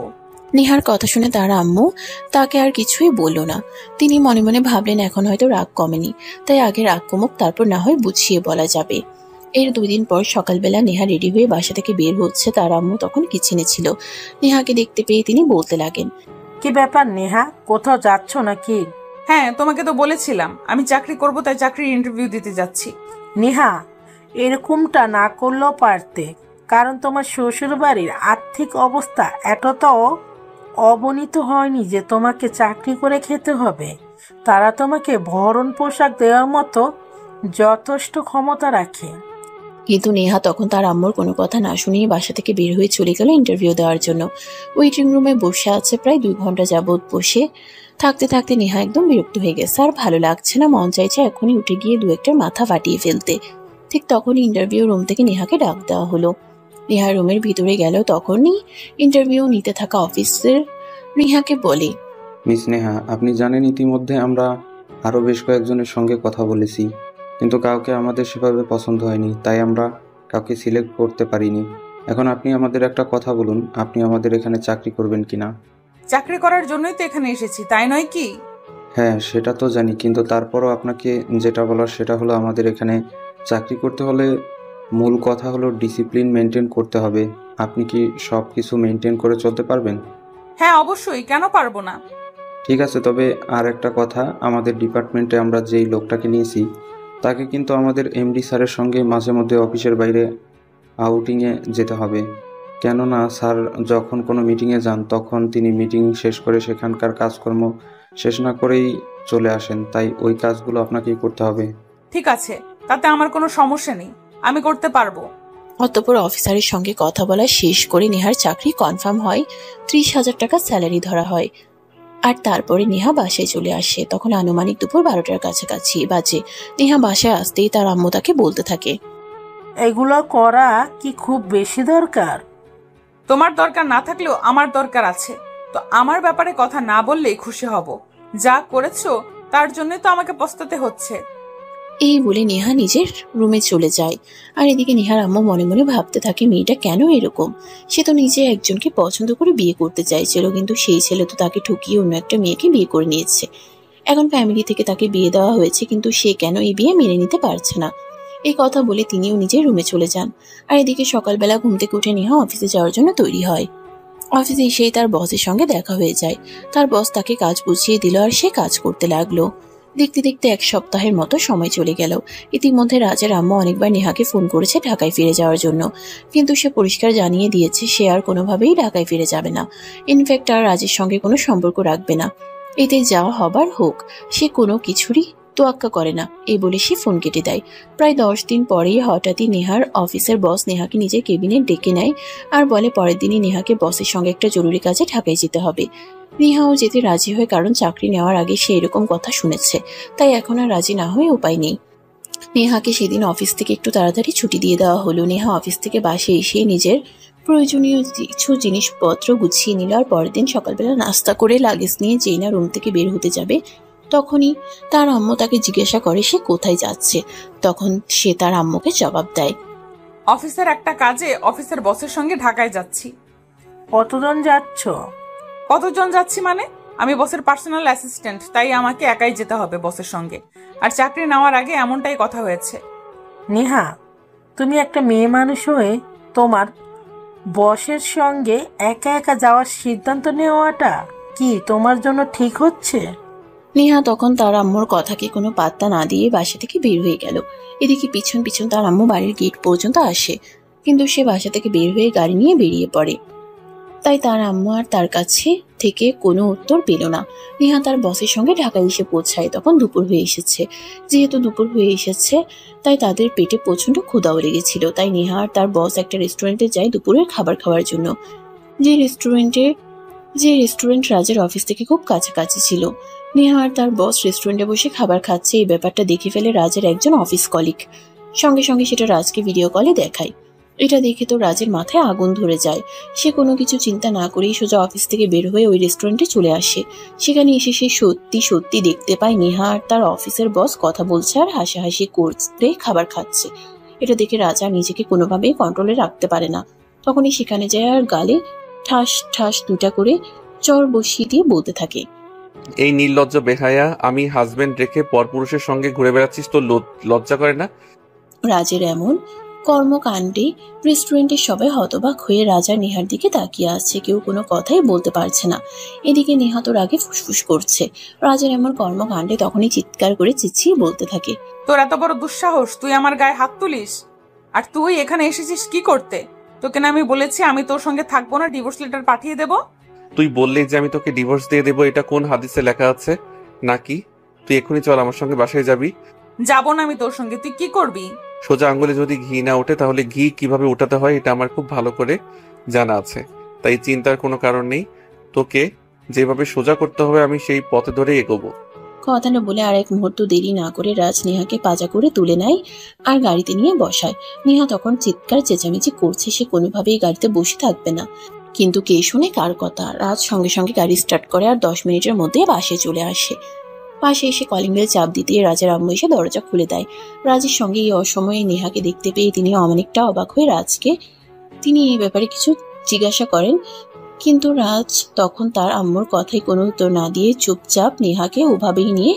[SPEAKER 4] নেহার কথা শুনে তার আম্মু তাকে আর কিছুই বলল না। তিনি মনে মনে ভাবলেন এখন হয়তো রাগ কমেনি, তাই আগে রাগ কমুক, তারপর না হয় বুঝিয়ে বলা যাবে। এর 2 দিন পর সকালবেলা নেহা রেডি হয়ে বাসা থেকে বের হচ্ছে। তার আম্মু তখন কিচেনে ছিল। নেহাকে দেখতে পেয়ে তিনি বলতে লাগেন,
[SPEAKER 7] কি ব্যাপার নেহা, কোথাও যাচ্ছ নাকি?
[SPEAKER 2] হ্যাঁ, তোমাকে তো বলেছিলাম আমি চাকরি করব, তাই চাকরির ইন্টারভিউ দিতে যাচ্ছি।
[SPEAKER 7] নেহা, এরকমটা না করলেও পারতে, কারণ তোমার শ্বশুর বাড়ির আর্থিক অবস্থা এতটাও অবনীত হয়নি যে তোমাকে চাকরি করে খেতে হবে। তারা তোমাকে ভরণ পোশাক দেওয়ার মতো যথেষ্ট ক্ষমতা রাখে।
[SPEAKER 4] কিন্তু নেহা তখন তার আম্মুর কোনো কথা না শুনিয়ে বাসা থেকে বের হয়ে চলে গেল ইন্টারভিউ দেওয়ার জন্য। ওয়েটিং রুমে বসে আছে প্রায় 2 ঘন্টা যাবৎ। বসে থাকতে থাকতে নেহা একদম বিরক্ত হয়ে গেছে, আর ভালো লাগছে না, মন চাইছে এখনই উঠে গিয়ে 2-1টার মাথা ফাটিয়ে ফেলতে। ঠিক তখনই ইন্টারভিউ রুম থেকে নেহাকে ডাক দেওয়া হলো। নেহা রুমের ভিতরে গেল, তখনই ইন্টারভিউ নিতে থাকা অফিসার নেহাকে বলে,
[SPEAKER 11] মিস নেহা, আপনি জানেন ইতিমধ্যে আমরা আরও বেশ কয়েকজনের সঙ্গে কথা বলেছি, কিন্তু কাউকে আমাদের সেভাবে পছন্দ হয়নি, তাই আমরা কাউকে সিলেক্ট করতে পারিনি। এখন আপনি আমাদের একটা কথা বলুন, আপনি আমাদের এখানে চাকরি করবেন কিনা?
[SPEAKER 2] চাকরি করার জন্যই তো এখানে এসেছি, তাই নয় কি?
[SPEAKER 11] হ্যাঁ, সেটা তো জানি, কিন্তু তারপরও আপনাকে যেটা বলার সেটা হলো, আমাদের এখানে চাকরি করতে হলে মূল কথা হলো ডিসিপ্লিন মেনটেন করতে হবে। আপনি কি সব কিছু মেনটেন করে চলতে পারবেন?
[SPEAKER 2] হ্যাঁ অবশ্যই, কেন পারবো না।
[SPEAKER 11] ঠিক আছে, তবে আর একটা কথা, আমাদের ডিপার্টমেন্টে আমরা যেই লোকটাকে নিয়েছি তাকে কিন্তু আমাদের এমডি স্যারের সঙ্গে মাঝে মধ্যে অফিসের বাইরে আউটিংয়ে যেতে হবে। কেননা স্যার যখন কোনো মিটিংয়ে যান তখন তিনি মিটিং শেষ করে সেখানকার কাজকর্ম শেষ না করেই চলে আসেন, তাই ওই কাজগুলো আপনাকেই করতে হবে।
[SPEAKER 2] ঠিক আছে, তাতে আমার কোনো সমস্যা নেই, আমি করতে পারবো।
[SPEAKER 4] অতঃপর অফিসারের সঙ্গে কথা বলা শেষ করে নেহার চাকরি কনফার্ম হয়। 30,000 টাকা স্যালারি ধরা হয়। আর তারপরে নেহা বাসায় চলে আসে। তখন আনুমানিক দুপুর 12টার কাছাকাছি বাজে। নেহা বাসায় আসতেই তার আম্মু তাকে বলতে থাকে,
[SPEAKER 7] এগুলো করা কি খুব বেশি দরকার?
[SPEAKER 2] তোমার দরকার না থাকলেও আমার দরকার আছে, তো আমার ব্যাপারে কথা না বললেই খুশি হব। যা করেছো তার জন্য তো আমাকে পস্তাতে হচ্ছে।
[SPEAKER 4] এই বলে নেহা নিজের রুমে চলে যায়। আর এদিকে নেহার আম্মু মনে মনে ভাবতে থাকে, মেয়েটা কেন এরকম? সে তো নিজে একজনকে পছন্দ করে বিয়ে করতে চাইছিল, কিন্তু সেই ছেলে তো তাকে ঠকিয়ে অন্য একটা মেয়েকে বিয়ে করে নিয়েছে। এখন ফ্যামিলি থেকে তাকে বিয়ে দেওয়া হয়েছে, কিন্তু সে কেন এই বিয়ে মেনে নিতে পারছে না? এই কথা বলে তিনিও নিজের রুমে চলে যান। আর এদিকে সকালবেলা ঘুম থেকে উঠে নেহা অফিসে যাওয়ার জন্য তৈরি হয়। অফিসে এসেই তার বসের সঙ্গে দেখা হয়ে যায়। তার বস তাকে কাজ বুঝিয়ে দিল, আর সে কাজ করতে লাগলো। দেখতে দেখতে 1 সপ্তাহের মতো সময় চলে গেল। ইতিমধ্যে রাজের আম্মু অনেকবার নেহাকে ফোন করেছে ঢাকায় ফিরে যাওয়ার জন্য, কিন্তু সে পরিষ্কার জানিয়ে দিয়েছে সে আর কোনোভাবেই ঢাকায় ফিরে যাবে না। ইনফ্যাক্ট আর রাজের সঙ্গে কোনো সম্পর্ক রাখবে না। এতে যা হবার হোক, সে কোনো কিছুরই তোয়াক্কা করে না। এই বলে সে ফোন কেটে দেয়। প্রায় 10 দিন পরেই হঠাৎই নেহার অফিসের বস নেহাকে নিজের কেবিনে ডেকে নেয় আর বলে পরের দিনই নেহাকে বসের সঙ্গে একটা জরুরি কাজে ঢাকায় যেতে হবে। নেহাও যেতে রাজি হয়, কারণ চাকরি নেওয়ার আগে সে এরকম কথা শুনেছে, তাই এখন আর রাজি না হয়ে উপায় নেই। নেহাকে সেদিন অফিস থেকে একটু তাড়াতাড়ি ছুটি দিয়ে দেওয়া হলো। নেহা অফিস থেকে বাসে এসে নিজের প্রয়োজনীয় কিছু জিনিসপত্র গুছিয়ে নিল। আর পরের দিন সকালবেলা নাস্তা করে লাগেজ নিয়ে যেই না রুম থেকে বের হতে যাবে, তখনই তার আম্মু তাকে জিজ্ঞাসা করে সে কোথায় যাচ্ছে। তখন সে তার আম্মুকে জবাব দেয়,
[SPEAKER 2] অফিসের একটা কাজে অফিসের বসের সঙ্গে ঢাকায় যাচ্ছি।
[SPEAKER 7] কতজন যাচ্ছ?
[SPEAKER 2] কতজন যাচ্ছি মানে? আমি বসের পার্সোনাল অ্যাসিস্ট্যান্ট, তাই আমাকে একাই যেতে হবে বসের সঙ্গে। আর চাকরি নেওয়ার আগে এমনটাই কথা হয়েছে।
[SPEAKER 7] নেহা, তুমি একটা মেয়ে মানুষ হয়ে তোমার বসের সঙ্গে একা একা যাওয়ার সিদ্ধান্ত নেওয়াটা কি তোমার জন্য ঠিক হচ্ছে?
[SPEAKER 4] নেহা তখন তার আম্মুর কথাকে কোনো পাত্তা না দিয়ে বাসা থেকে বের হয়ে গেল। এদিকে পিছন পিছন তার আম্মু বাড়ির গেট পর্যন্ত আসে, কিন্তু সে বাসা থেকে বের হয়ে গাড়ি নিয়ে বেরিয়ে পড়ে। তাই তার আম্মু আর তার কাছে থেকে কোনো উত্তর পেল না। নেহা তার বসের সঙ্গে ঢাকায় এসে পৌঁছায়। তখন দুপুর হয়ে এসেছে। যেহেতু দুপুর হয়ে এসেছে, তাই তাদের পেটে প্রচন্ড ক্ষুধাও লেগেছিল। তাই নেহা আর তার বস একটা রেস্টুরেন্টে যায় দুপুরের খাবার খাওয়ার জন্য, যে রেস্টুরেন্ট রাজের অফিস থেকে খুব কাছাকাছি ছিল। নেহা আর তার বস রেস্টুরেন্টে বসে খাবার খাচ্ছে। এই ব্যাপারটা দেখে ফেলে রাজের একজন অফিস কলিগ। সঙ্গে সঙ্গে সেটা রাজকে ভিডিও কলে দেখায়। এটা দেখে তো রাজের মাথায় আগুন ধরে যায়। সে কোনো কিছু চিন্তা না করেই সোজা অফিস থেকে বের হয়ে ওই রেস্টুরেন্টে চলে আসে। সেখানে এসে সে সত্যি সত্যি দেখতে পায় নেহা আর তার অফিসের বস কথা বলছে আর হাসাহাসি করতে খাবার খাচ্ছে। এটা দেখে রাজা নিজেকে কোনোভাবেই কন্ট্রোলে রাখতে পারে না। তখনই সেখানে যায় আর গালে ঠাস ঠাস 2টা করে চর বসিয়ে দিয়ে বলতে থাকে,
[SPEAKER 3] এই নির্লজ্জ বেহায়া, আমি হাজবেন্ড রেখে পরপুরুষের সঙ্গে ঘুরে বেড়াচ্ছিস, তোর লজ্জা করে না?
[SPEAKER 4] রাজের এমন কর্মকাণ্ডে রেস্টুরেন্টের সবাই হতবাক হয়ে রাজা নেহার দিকে তাকিয়ে আছে, কেউ কোনো কথাই বলতে পারছে না। এদিকে নেহা তোর আগে ফুসফুস করছে। রাজার এমন কর্মকাণ্ডে তখনই চিৎকার করে চিৎচিয়ে বলতে থাকে,
[SPEAKER 2] তোর এত বড় দুঃসাহস, তুই আমার গায়ে হাত তুলিস? আর তুই এখানে এসেছিস কি করতে? তোকে না আমি বলেছি আমি তোর সঙ্গে থাকবো না, ডিভোর্স লেটার পাঠিয়ে দেব।
[SPEAKER 3] তুই বললি যে আমি তোকে ডিভোর্স দিয়ে দেবো, এটা কোন হাদিসে লেখা আছে? নাকি তুই এক্ষুনি চল আমার সঙ্গে বাসায় যাবি?
[SPEAKER 2] যাবো না আমি তোর সঙ্গে, তুই কি করবি?
[SPEAKER 3] সোজা আঙ্গুলে যদি ঘি না ওঠে তাহলে ঘি কিভাবে উঠাতে হয় এটা আমার খুব ভালো করে জানা আছে, তাই চিন্তার কোনো কারণ নেই। তোকে যেভাবে সোজা করতে হবে আমি সেই পথে ধরে এগোবো।
[SPEAKER 4] কথাটা বলে আর এক মুহূর্ত দেরি না করে রাজ নেহাকে পাজা করে তুলে নেয় আর গাড়িতে নিয়ে বসায়। নেহা তখন চিৎকার চেঁচামেচি করছে, সে কোনোভাবেই গাড়িতে বসে থাকবে না। কিন্তু কে শুনে কার কথা? রাজ সঙ্গে সঙ্গে গাড়ি স্টার্ট করে আর 10 মিনিটের মধ্যে বাসে চলে আসে। পাশে এসে কলিং বেল চাপ দিতে রাজের আম্মু এসে দরজা খুলে দেয়। রাজের সঙ্গে এই অসময়ে নেহাকে দেখতে পেয়ে তিনি অনেকটা অবাক হয়ে রাজকে তিনি এই ব্যাপারে কিছু জিজ্ঞাসা করেন, কিন্তু রাজ তখন তার আম্মুর কথায় কোনো উত্তর না দিয়ে চুপচাপ নেহাকে ওভাবেই নিয়ে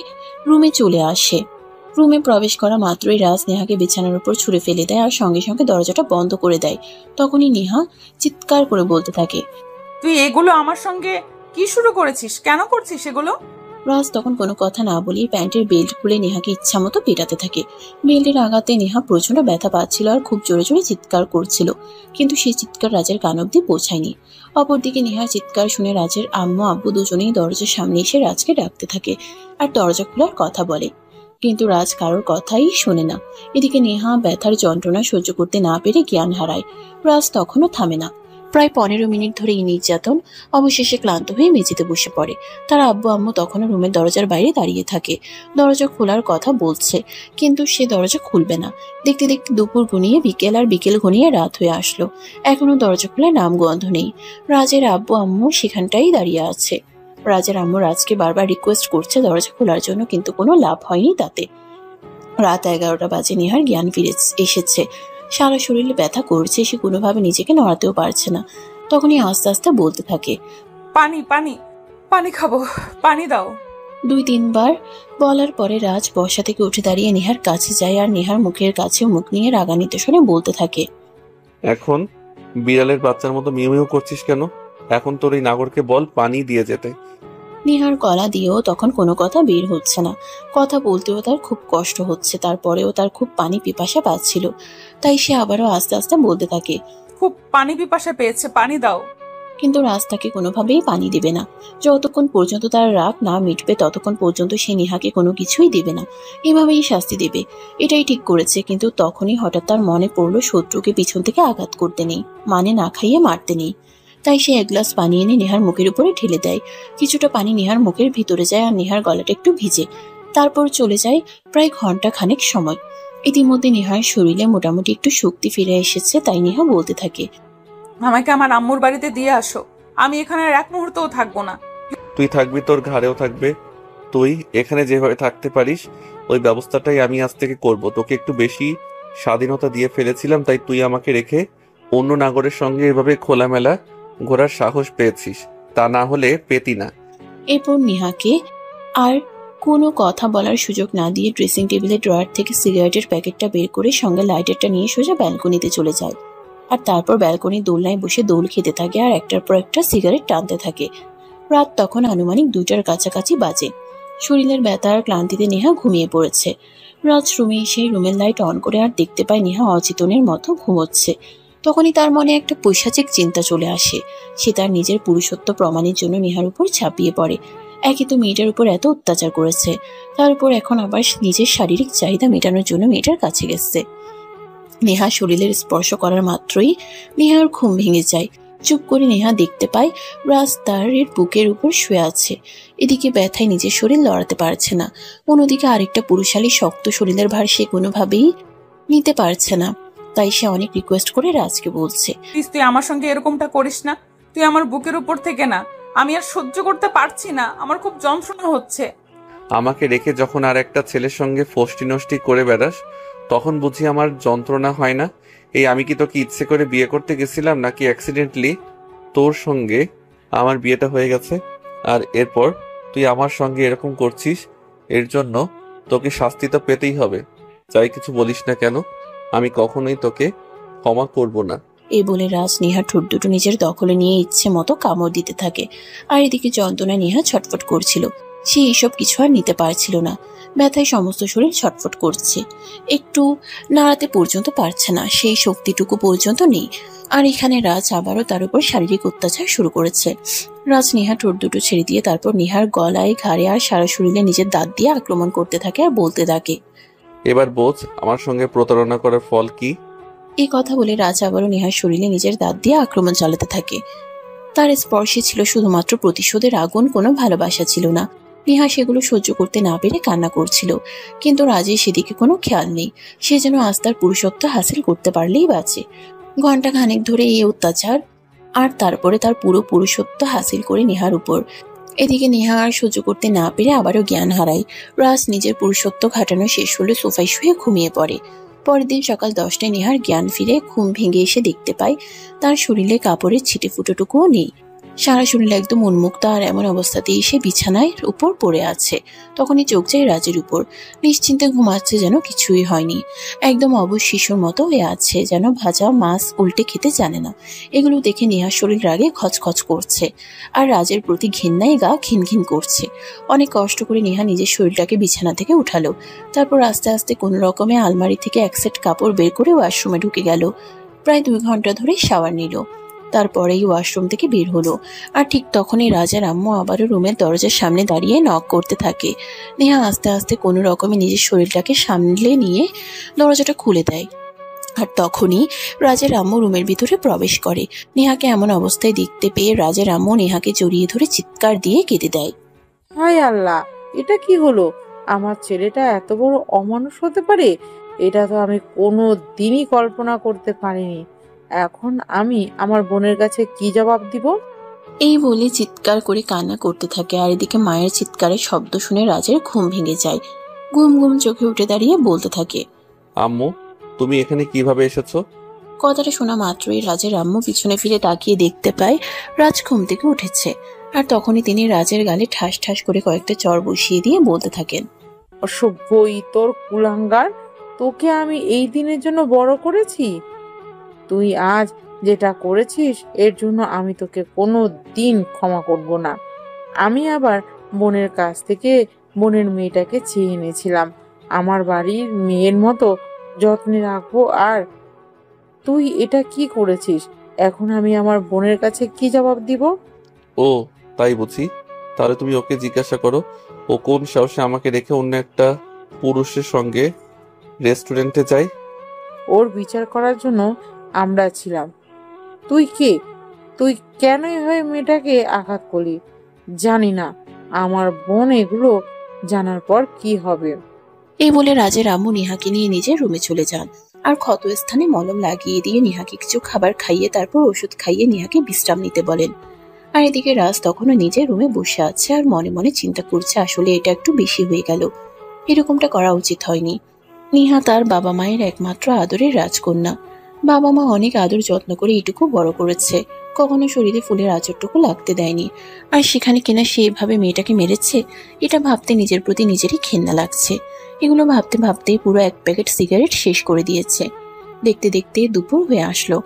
[SPEAKER 4] রুমে চলে আসে। রুমে প্রবেশ করা মাত্রই রাজ নেহাকে বিছানার উপর ছুঁড়ে ফেলে দেয় আর সঙ্গে সঙ্গে দরজাটা বন্ধ করে দেয়। তখনই নেহা চিৎকার করে বলতে থাকে,
[SPEAKER 2] তুই এগুলো আমার সঙ্গে কি শুরু করেছিস? কেন করছিস এগুলো?
[SPEAKER 4] রাজ তখন কোনো কথা না বলেই প্যান্টের বেল্ট খুলে নেহাকে ইচ্ছা মতো পেটাতে থাকে। বেল্টের আঘাতে নেহা প্রচন্ড ব্যথা পাচ্ছিল আর খুব জোরে জোরে চিৎকার করছিল, কিন্তু সেই চিৎকার রাজের কান অব্দি পৌঁছায়নি। অপরদিকে নেহার চিৎকার শুনে রাজের আম্মু আব্বু দুজনেই দরজার সামনে এসে রাজকে ডাকতে থাকে আর দরজা খোলার কথা বলে, কিন্তু রাজ কারোর কথাই শোনে না। এদিকে নেহা ব্যথার যন্ত্রণা সহ্য করতে না পেরে জ্ঞান হারায়। রাজ তখনও থামে না। প্রায় 15 মিনিট ধরে এই নির্যাতন। অবশেষে ক্লান্ত হয়ে মেঝেতে বসে পড়ে। তার আব্বু আম্মু তখনও রুমের দরজার বাইরে দাঁড়িয়ে থাকে, দরজা খোলার কথা বলছে, কিন্তু সে দরজা খুলবে না। দেখতে দেখতে দুপুর ঘনিয়ে বিকেল আর বিকেল ঘনিয়ে রাত হয়ে আসলো, এখনো দরজা খোলার নাম গন্ধ নেই। রাজের আব্বু আম্মু সেখানটাই দাঁড়িয়ে আছে। রাজের আম্মু রাজকে বারবার রিকোয়েস্ট করছে দরজা খোলার জন্য, কিন্তু কোনো লাভ হয়নি তাতে। রাত 11টা বাজে, নেহার জ্ঞান ফিরে এসেছে। সারা শরীরে ব্যথা করছে, সে কোনোভাবে নিজেকে নড়াতেও পারছে না। তখনই আস্তে আস্তে বলতে থাকে,
[SPEAKER 2] পানি পানি পানি খাবো, পানি দাও।
[SPEAKER 4] 2-3 বার বলার পরে রাজ বসা থেকে উঠে দাঁড়িয়ে নেহার কাছে যায় আর নেহার মুখের কাছে মুখ নিয়ে রাগান্বিত স্বরে বলতে থাকে,
[SPEAKER 3] এখন বিড়ালের বাচ্চার মতো মিউ মিউ করছিস কেন? এখন তোর এই নাগরকে বল পানি দিয়ে যেতে।
[SPEAKER 4] নেহার গলা দিয়েও তখন কোনো কথা বের হচ্ছে না। কথা বলতেও তার খুব কষ্ট হচ্ছে, তারপরেও তার খুব পানি পিপাসা পাচ্ছিল, তাই সে আবারও আস্তে আস্তে বলতে থাকে,
[SPEAKER 2] খুব পানি পিপাসা পেয়েছে, পানি দাও।
[SPEAKER 4] কিন্তু রাজ তাকে কোনোভাবেই পানি দেবে না। যতক্ষণ পর্যন্ত তার রাগ না মিটবে ততক্ষণ পর্যন্ত সে নেহাকে কোনো কিছুই দেবে না, এভাবেই শাস্তি দেবে, এটাই ঠিক করেছে। কিন্তু তখনই হঠাৎ তার মনে পড়লো শত্রুকে পিছন থেকে আঘাত করতে নেই, মানে না খাইয়ে মারতে নেই। তাই সে 1 গ্লাস পানি এনে নেহার মুখের উপরে ঢেলে দেয়। কিছুটা পানি নেহার মুখের ভিতরে যায় আর নেহার গলাটা একটু ভিজে। তারপর চলে যায় প্রায় ঘন্টা খানেক সময়। ইতিমধ্যে নেহার শরীরে মোটামুটি একটু শক্তি ফিরে এসেছে, তাই নেহা বলতে থাকে,
[SPEAKER 2] আমাকে আমার আম্মুর বাড়িতে দিয়ে আসো, আমি এখানে আর এক মুহূর্তও থাকবো না।
[SPEAKER 3] তুই থাকবি, তোর ঘাড়েও থাকবে। তুই এখানে যেভাবে থাকতে পারিস ওই ব্যবস্থাটাই আমি আজ থেকে করব। তোকে একটু বেশি স্বাধীনতা দিয়ে ফেলেছিলাম, তাই তুই আমাকে রেখে অন্য নাগরের সঙ্গে এভাবে খোলামেলা ঘোরার সাহস পেয়েছিস, তা না হলে পেতি না।
[SPEAKER 4] এরপর নেহাকে আর কোনো কথা বলার সুযোগ না দিয়ে ড্রেসিং টেবিলের ড্রয়ার থেকে সিগারেটের প্যাকেটটা বের করে সঙ্গে লাইটারটা নিয়ে সোজা ব্যালকনিতে চলে যায়। আর তারপর ব্যালকনির দোলনায় বসে দোল খেতে থাকে আর একটার পর একটা সিগারেট টানতে থাকে। রাত তখন আনুমানিক 2টার কাছাকাছি বাজে। শরীরের ব্যথা আর ক্লান্তিতে নেহা ঘুমিয়ে পড়েছে। রাজ রুমে এসে রুমের লাইট অন করে আর দেখতে পায় নেহা অচেতনের মতো ঘুমোচ্ছে। তখনই তার মনে একটা পৈশাচিক চিন্তা চলে আসে। সে তার নিজের পুরুষত্ব প্রমাণের জন্য নেহার উপর ঝাঁপিয়ে পড়ে। একই তো মেয়েটার উপর এত অত্যাচার করেছে, তার উপর এখন আবার নিজের শারীরিক চাহিদা মেটানোর জন্য মেয়েটার কাছে গেছে। নেহা শরীরের স্পর্শ করার মাত্রই নেহার ঘুম ভেঙে যায়। চুপ করে নেহা দেখতে পায় রাজ তার বুকের উপর শুয়ে আছে। এদিকে ব্যথায় নিজের শরীর লড়াতে পারছে না, অন্যদিকে আরেকটা পুরুষালী শক্ত শরীরের ভার সে কোনোভাবেই নিতে পারছে না। তাই সে অনেক রিকোয়েস্ট করে রাজকে বলছে,
[SPEAKER 2] প্লিজ তুই আমার সঙ্গে এরকমটা করিস না, তুই আমার বুকের উপর থেকে না, আমি আর সহ্য করতে পারছি না, আমার খুব যন্ত্রণা হচ্ছে।
[SPEAKER 3] আমাকে রেখে যখন আর একটা ছেলের সঙ্গে ফষ্টি নষ্টি করে বেড়াস তখন বুঝি আমার যন্ত্রণা হয় না? এই আমি কি তোকে ইচ্ছে করে বিয়ে করতে গেছিলাম নাকি অ্যাক্সিডেন্টলি তোর সঙ্গে আমার বিয়েটা হয়ে গেছে? আর এরপর তুই আমার সঙ্গে এরকম করছিস, এর জন্য তোকে শাস্তি তো পেতেই হবে, যাই কিছু বলিস না কেন। আমি কখনোই তোকে ক্ষমা করব না।
[SPEAKER 4] এই বলে রাজ নেহার ঠোঁট দুটো নিজের দখলে নিয়ে ইচ্ছে মতো কামড় দিতে থাকে। আর এদিকে যন্ত্রণায় নেহা ছটফট করছিল। সে এসব কিছু আর নিতে পারছিল না। ব্যথায় সমস্ত শরীর ছটফট করছে, একটু নাড়াতে পর্যন্ত পারছে না, সেই শক্তিটুকু পর্যন্ত নেই। আর এখানে রাজ আবারও তার উপর শারীরিক অত্যাচার শুরু করেছে। রাজ নেহা ঠোঁট দুটো ছেড়ে দিয়ে তারপর নেহার গলায়, ঘাড়ে আর সারা শরীরে নিজের দাঁত দিয়ে আক্রমণ করতে থাকে আর বলতে থাকে,
[SPEAKER 3] এবার বোঝ আমার সঙ্গে প্রতারণা করার ফল কি।
[SPEAKER 4] এই কথা বলে রাজ আবারও নেহার শরীরে নিজের দাঁত দিয়ে আক্রমণ চালাতে থাকে। তার স্পর্শে ছিল শুধুমাত্র প্রতিশোধের আগুন, কোনো ভালোবাসা ছিল না। নেহা সেগুলো সহ্য করতে না পেরে কান্না করছিল, কিন্তু রাজের সেদিকে কোনো খেয়াল নেই। সে যেন আজ তার পুরুষত্ব হাসিল করতে পারলেই বাঁচে। ঘন্টা খানেক ধরে এই অত্যাচার, আর তারপরে তার পুরো পুরুষত্ব হাসিল করে নেহার উপর। এদিকে নেহা আর সহ্য করতে না পেরে আবারও জ্ঞান হারায়। রাজ নিজের পুরুষত্ব ঘাটানো শেষ হলে সোফায় শুয়ে ঘুমিয়ে পড়ে। পরের দিন সকাল 10টায় নেহার জ্ঞান ফিরে ঘুম ভেঙে এসে দেখতে পায় তার শরীরে কাপড়ের ছিটে ফুটোটুকুও নেই। সারা শরীর একদম উন্মুক্ত, আর এমন অবস্থাতেই সে বিছানায় উপর পড়ে আছে। তখনই চোখ যায় রাজের উপর। নিশ্চিন্তে ঘুমাচ্ছে, যেন কিছুই হয়নি। একদম অবশ শিশুর মতো হয়ে আছে, যেন ভাজা মাছ উল্টে খেতে জানে না। এগুলো দেখে নেহার শরীর রাগে খচখচ করছে, আর রাজের প্রতি ঘৃণায় গা ঘিনঘিন করছে। অনেক কষ্ট করে নেহা নিজের শরীরটাকে বিছানা থেকে উঠালো। তারপর আস্তে আস্তে কোনো রকমে আলমারি থেকে এক সেট কাপড় বের করে ওয়াশরুমে ঢুকে গেল। প্রায় 2 ঘন্টা ধরে শাওয়ার নিল। তারপরেই ওয়াশরুম থেকে বের হলো। আর ঠিক তখনই রাজার আম্মু আবারও রুমের দরজার সামনে দাঁড়িয়ে নক করতে থাকে। নেহা আস্তে আস্তে কোনো রকমে নিজের শরীরটাকে সামলে নিয়ে দরজাটা খুলে দেয়। আর তখনই রাজের আম্মু রুমের ভিতরে প্রবেশ করে। নেহাকে এমন অবস্থায় দেখতে পেয়ে রাজের আম্মু নেহাকে জড়িয়ে ধরে চিৎকার দিয়ে কেঁদে দেয়।
[SPEAKER 5] হায় আল্লাহ, এটা কি হলো? আমার ছেলেটা এত বড় অমানুষ হতে পারে? এটা তো আমি কোনো দিনই কল্পনা করতে পারিনি। এখন আমি আমার বোনের কাছে কি জবাব দিব?
[SPEAKER 4] এই বলে চিৎকার করে কান্না করতে থাকে। আর এদিকে মায়ের চিৎকারের শব্দ শুনে রাজের ঘুম ভেঙে যায়। ঘুম ঘুম চোখে উঠে দাঁড়িয়ে বলতে থাকে,
[SPEAKER 3] আম্মু তুমি এখানে কিভাবে এসেছো?
[SPEAKER 4] কথাটা শোনা মাত্রই রাজের আম্মু পিছনে ফিরে তাকিয়ে দেখতে পায় রাজ ঘুম থেকে উঠেছে। আর তখনই তিনি রাজের গালে ঠাস ঠাস করে কয়েকটা চর বসিয়ে দিয়ে বলতে থাকেন,
[SPEAKER 5] অসভ্য ইতর কুলাঙ্গার, তোকে আমি এই দিনের জন্য বড় করেছি। তুই আজ যেটা করেছিস এর জন্য আমি তোকে কোনো দিন ক্ষমা করব না। আমি আবার বোনের কাছ থেকে বোনের মেয়েটাকে চেয়ে এনেছিলাম, আমার বাড়ির মেয়ের মতো যত্নে রাখবো। আর তুই এটা কি করেছিস? এখন আমি আমার বোনের কাছে কি জবাব দিব?
[SPEAKER 3] ও তাই বুঝি, তাহলে তুমি ওকে জিজ্ঞাসা করো ও কোন সাহসে আমাকে রেখে অন্য একটা পুরুষের সঙ্গে রেস্টুরেন্টে যায়।
[SPEAKER 5] ওর বিচার করার জন্য আমরা ছিলাম। তুই কে? তুই কেন এভাবে মেয়েটাকে আঘাত করলি? জানি না আমার বোন এগুলো জানার পর কি হবে।
[SPEAKER 4] এই বলে রাজের আম্মু নেহাকে নিয়ে নিজের রুমে চলে যান। আর ক্ষত স্থানে মলম লাগিয়ে দিয়ে নেহাকে কিছু খাবার খাইয়ে তারপর ওষুধ খাইয়ে নেহাকে বিশ্রাম নিতে বলেন। আর এদিকে রাজ তখনও নিজের রুমে বসে আছে আর মনে মনে চিন্তা করছে, আসলে এটা একটু বেশি হয়ে গেল, এরকমটা করা উচিত হয়নি। নেহা তার বাবা মায়ের একমাত্র আদরের রাজকন্যা। বাবা মা অনেক আদর যত্ন করে এইটুকু বড় করেছে, কখনো শরীরে ফুলের আঁচড়টুকু লাগতে দেয়নি। আর সেখানে কিনা সে এভাবে মেয়েটাকে মেরেছে, এটা ভাবতে নিজের প্রতি নিজেরই ঘেন্না লাগছে। এগুলো ভাবতে ভাবতে পুরো 1 প্যাকেট সিগারেট শেষ করে দিয়েছে। দেখতে দেখতে দুপুর হয়ে আসলো।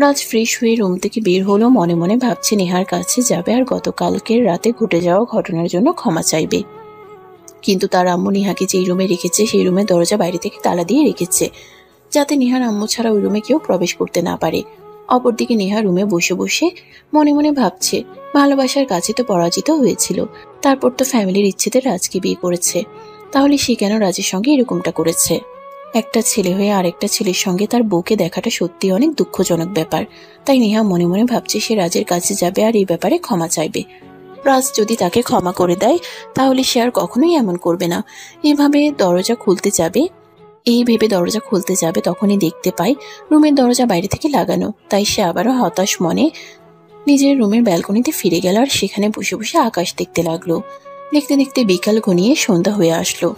[SPEAKER 4] রাজ ফ্রেশ হয়ে রুম থেকে বের হলো। মনে মনে ভাবছে নেহার কাছে যাবে আর গতকালকের রাতে ঘটে যাওয়া ঘটনার জন্য ক্ষমা চাইবে। কিন্তু তার আম্মু নেহাকে যেই রুমে রেখেছে সেই রুমের দরজা বাইরে থেকে তালা দিয়ে রেখেছে, যাতে নেহার আম্মু ছাড়া ওই রুমে কেউ প্রবেশ করতে না পারে। অপরদিকে নেহা রুমে বসে বসে মনে মনে ভাবছে, ভালোবাসার কাছে তো পরাজিত হয়েছিল, তারপর তো ফ্যামিলির ইচ্ছেতে রাজকে বিয়ে করেছে, তাহলে সে কেন রাজের সঙ্গে এরকমটা করেছে? একটা ছেলে হয়ে আরেকটা ছেলের সঙ্গে তার বউকে দেখাটা সত্যি অনেক দুঃখজনক ব্যাপার। তাই নেহা মনে মনে ভাবছে সে রাজের কাছে যাবে আর এই ব্যাপারে ক্ষমা চাইবে। রাজ যদি তাকে ক্ষমা করে দেয় তাহলে সে আর কখনোই এমন করবে না। এভাবে দরজা খুলতে যাবে, এই ভেবে দরজা খুলতে যাবে তখনই দেখতে পায় রুমের দরজা বাইরে থেকে লাগানো। তাই সে আবারও হতাশ মনে নিজের রুমের ব্যালকনিতে ফিরে গেল আর সেখানে বসে বসে আকাশ দেখতে লাগলো। দেখতে দেখতে বিকাল ঘনিয়ে সন্ধ্যা হয়ে আসলো।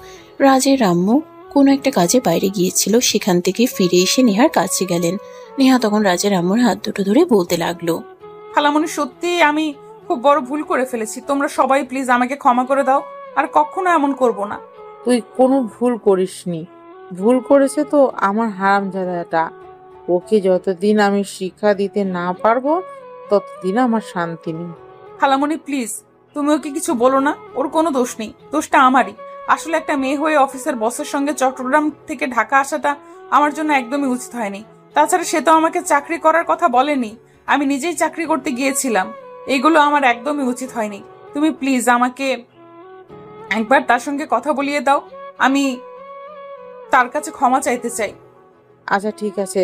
[SPEAKER 4] রাজের আম্মু কোনো একটা কাজে বাইরে গিয়েছিল, সেখান থেকে ফিরে এসে নেহার কাছে গেলেন। নেহা তখন রাজের আম্মুর হাত দুটো ধরে বলতে লাগলো,
[SPEAKER 2] খালামণি সত্যি আমি খুব বড় ভুল করে ফেলেছি, তোমরা সবাই প্লিজ আমাকে ক্ষমা করে দাও, আর কখনো এমন করব না।
[SPEAKER 5] তুই কোনো ভুল করিসনি, ভুল করেছে তো আমার হারামজাদাটা। ওকে যতদিন আমি শিক্ষা দিতে না পারবো ততদিন আমার শান্তি নেই।
[SPEAKER 2] খালামণি প্লিজ, তুমি ওকে কিছু বলো না, ওর কোনো দোষ নেই, দোষটা আমারই। আসলে একটা মেয়ে হয়ে অফিসের বসের সঙ্গে চট্টগ্রাম থেকে ঢাকা আসাটা আমার জন্য একদমই উচিত হয়নি। তাছাড়া সে তো আমাকে চাকরি করার কথা বলেনি, আমি নিজেই চাকরি করতে গিয়েছিলাম। এগুলো আমার একদমই উচিত হয়নি। তুমি প্লিজ আমাকে একবার তার সঙ্গে কথা বলিয়ে দাও, আমি তার কাছে ক্ষমা চাইতে চাই।
[SPEAKER 5] আচ্ছা ঠিক আছে,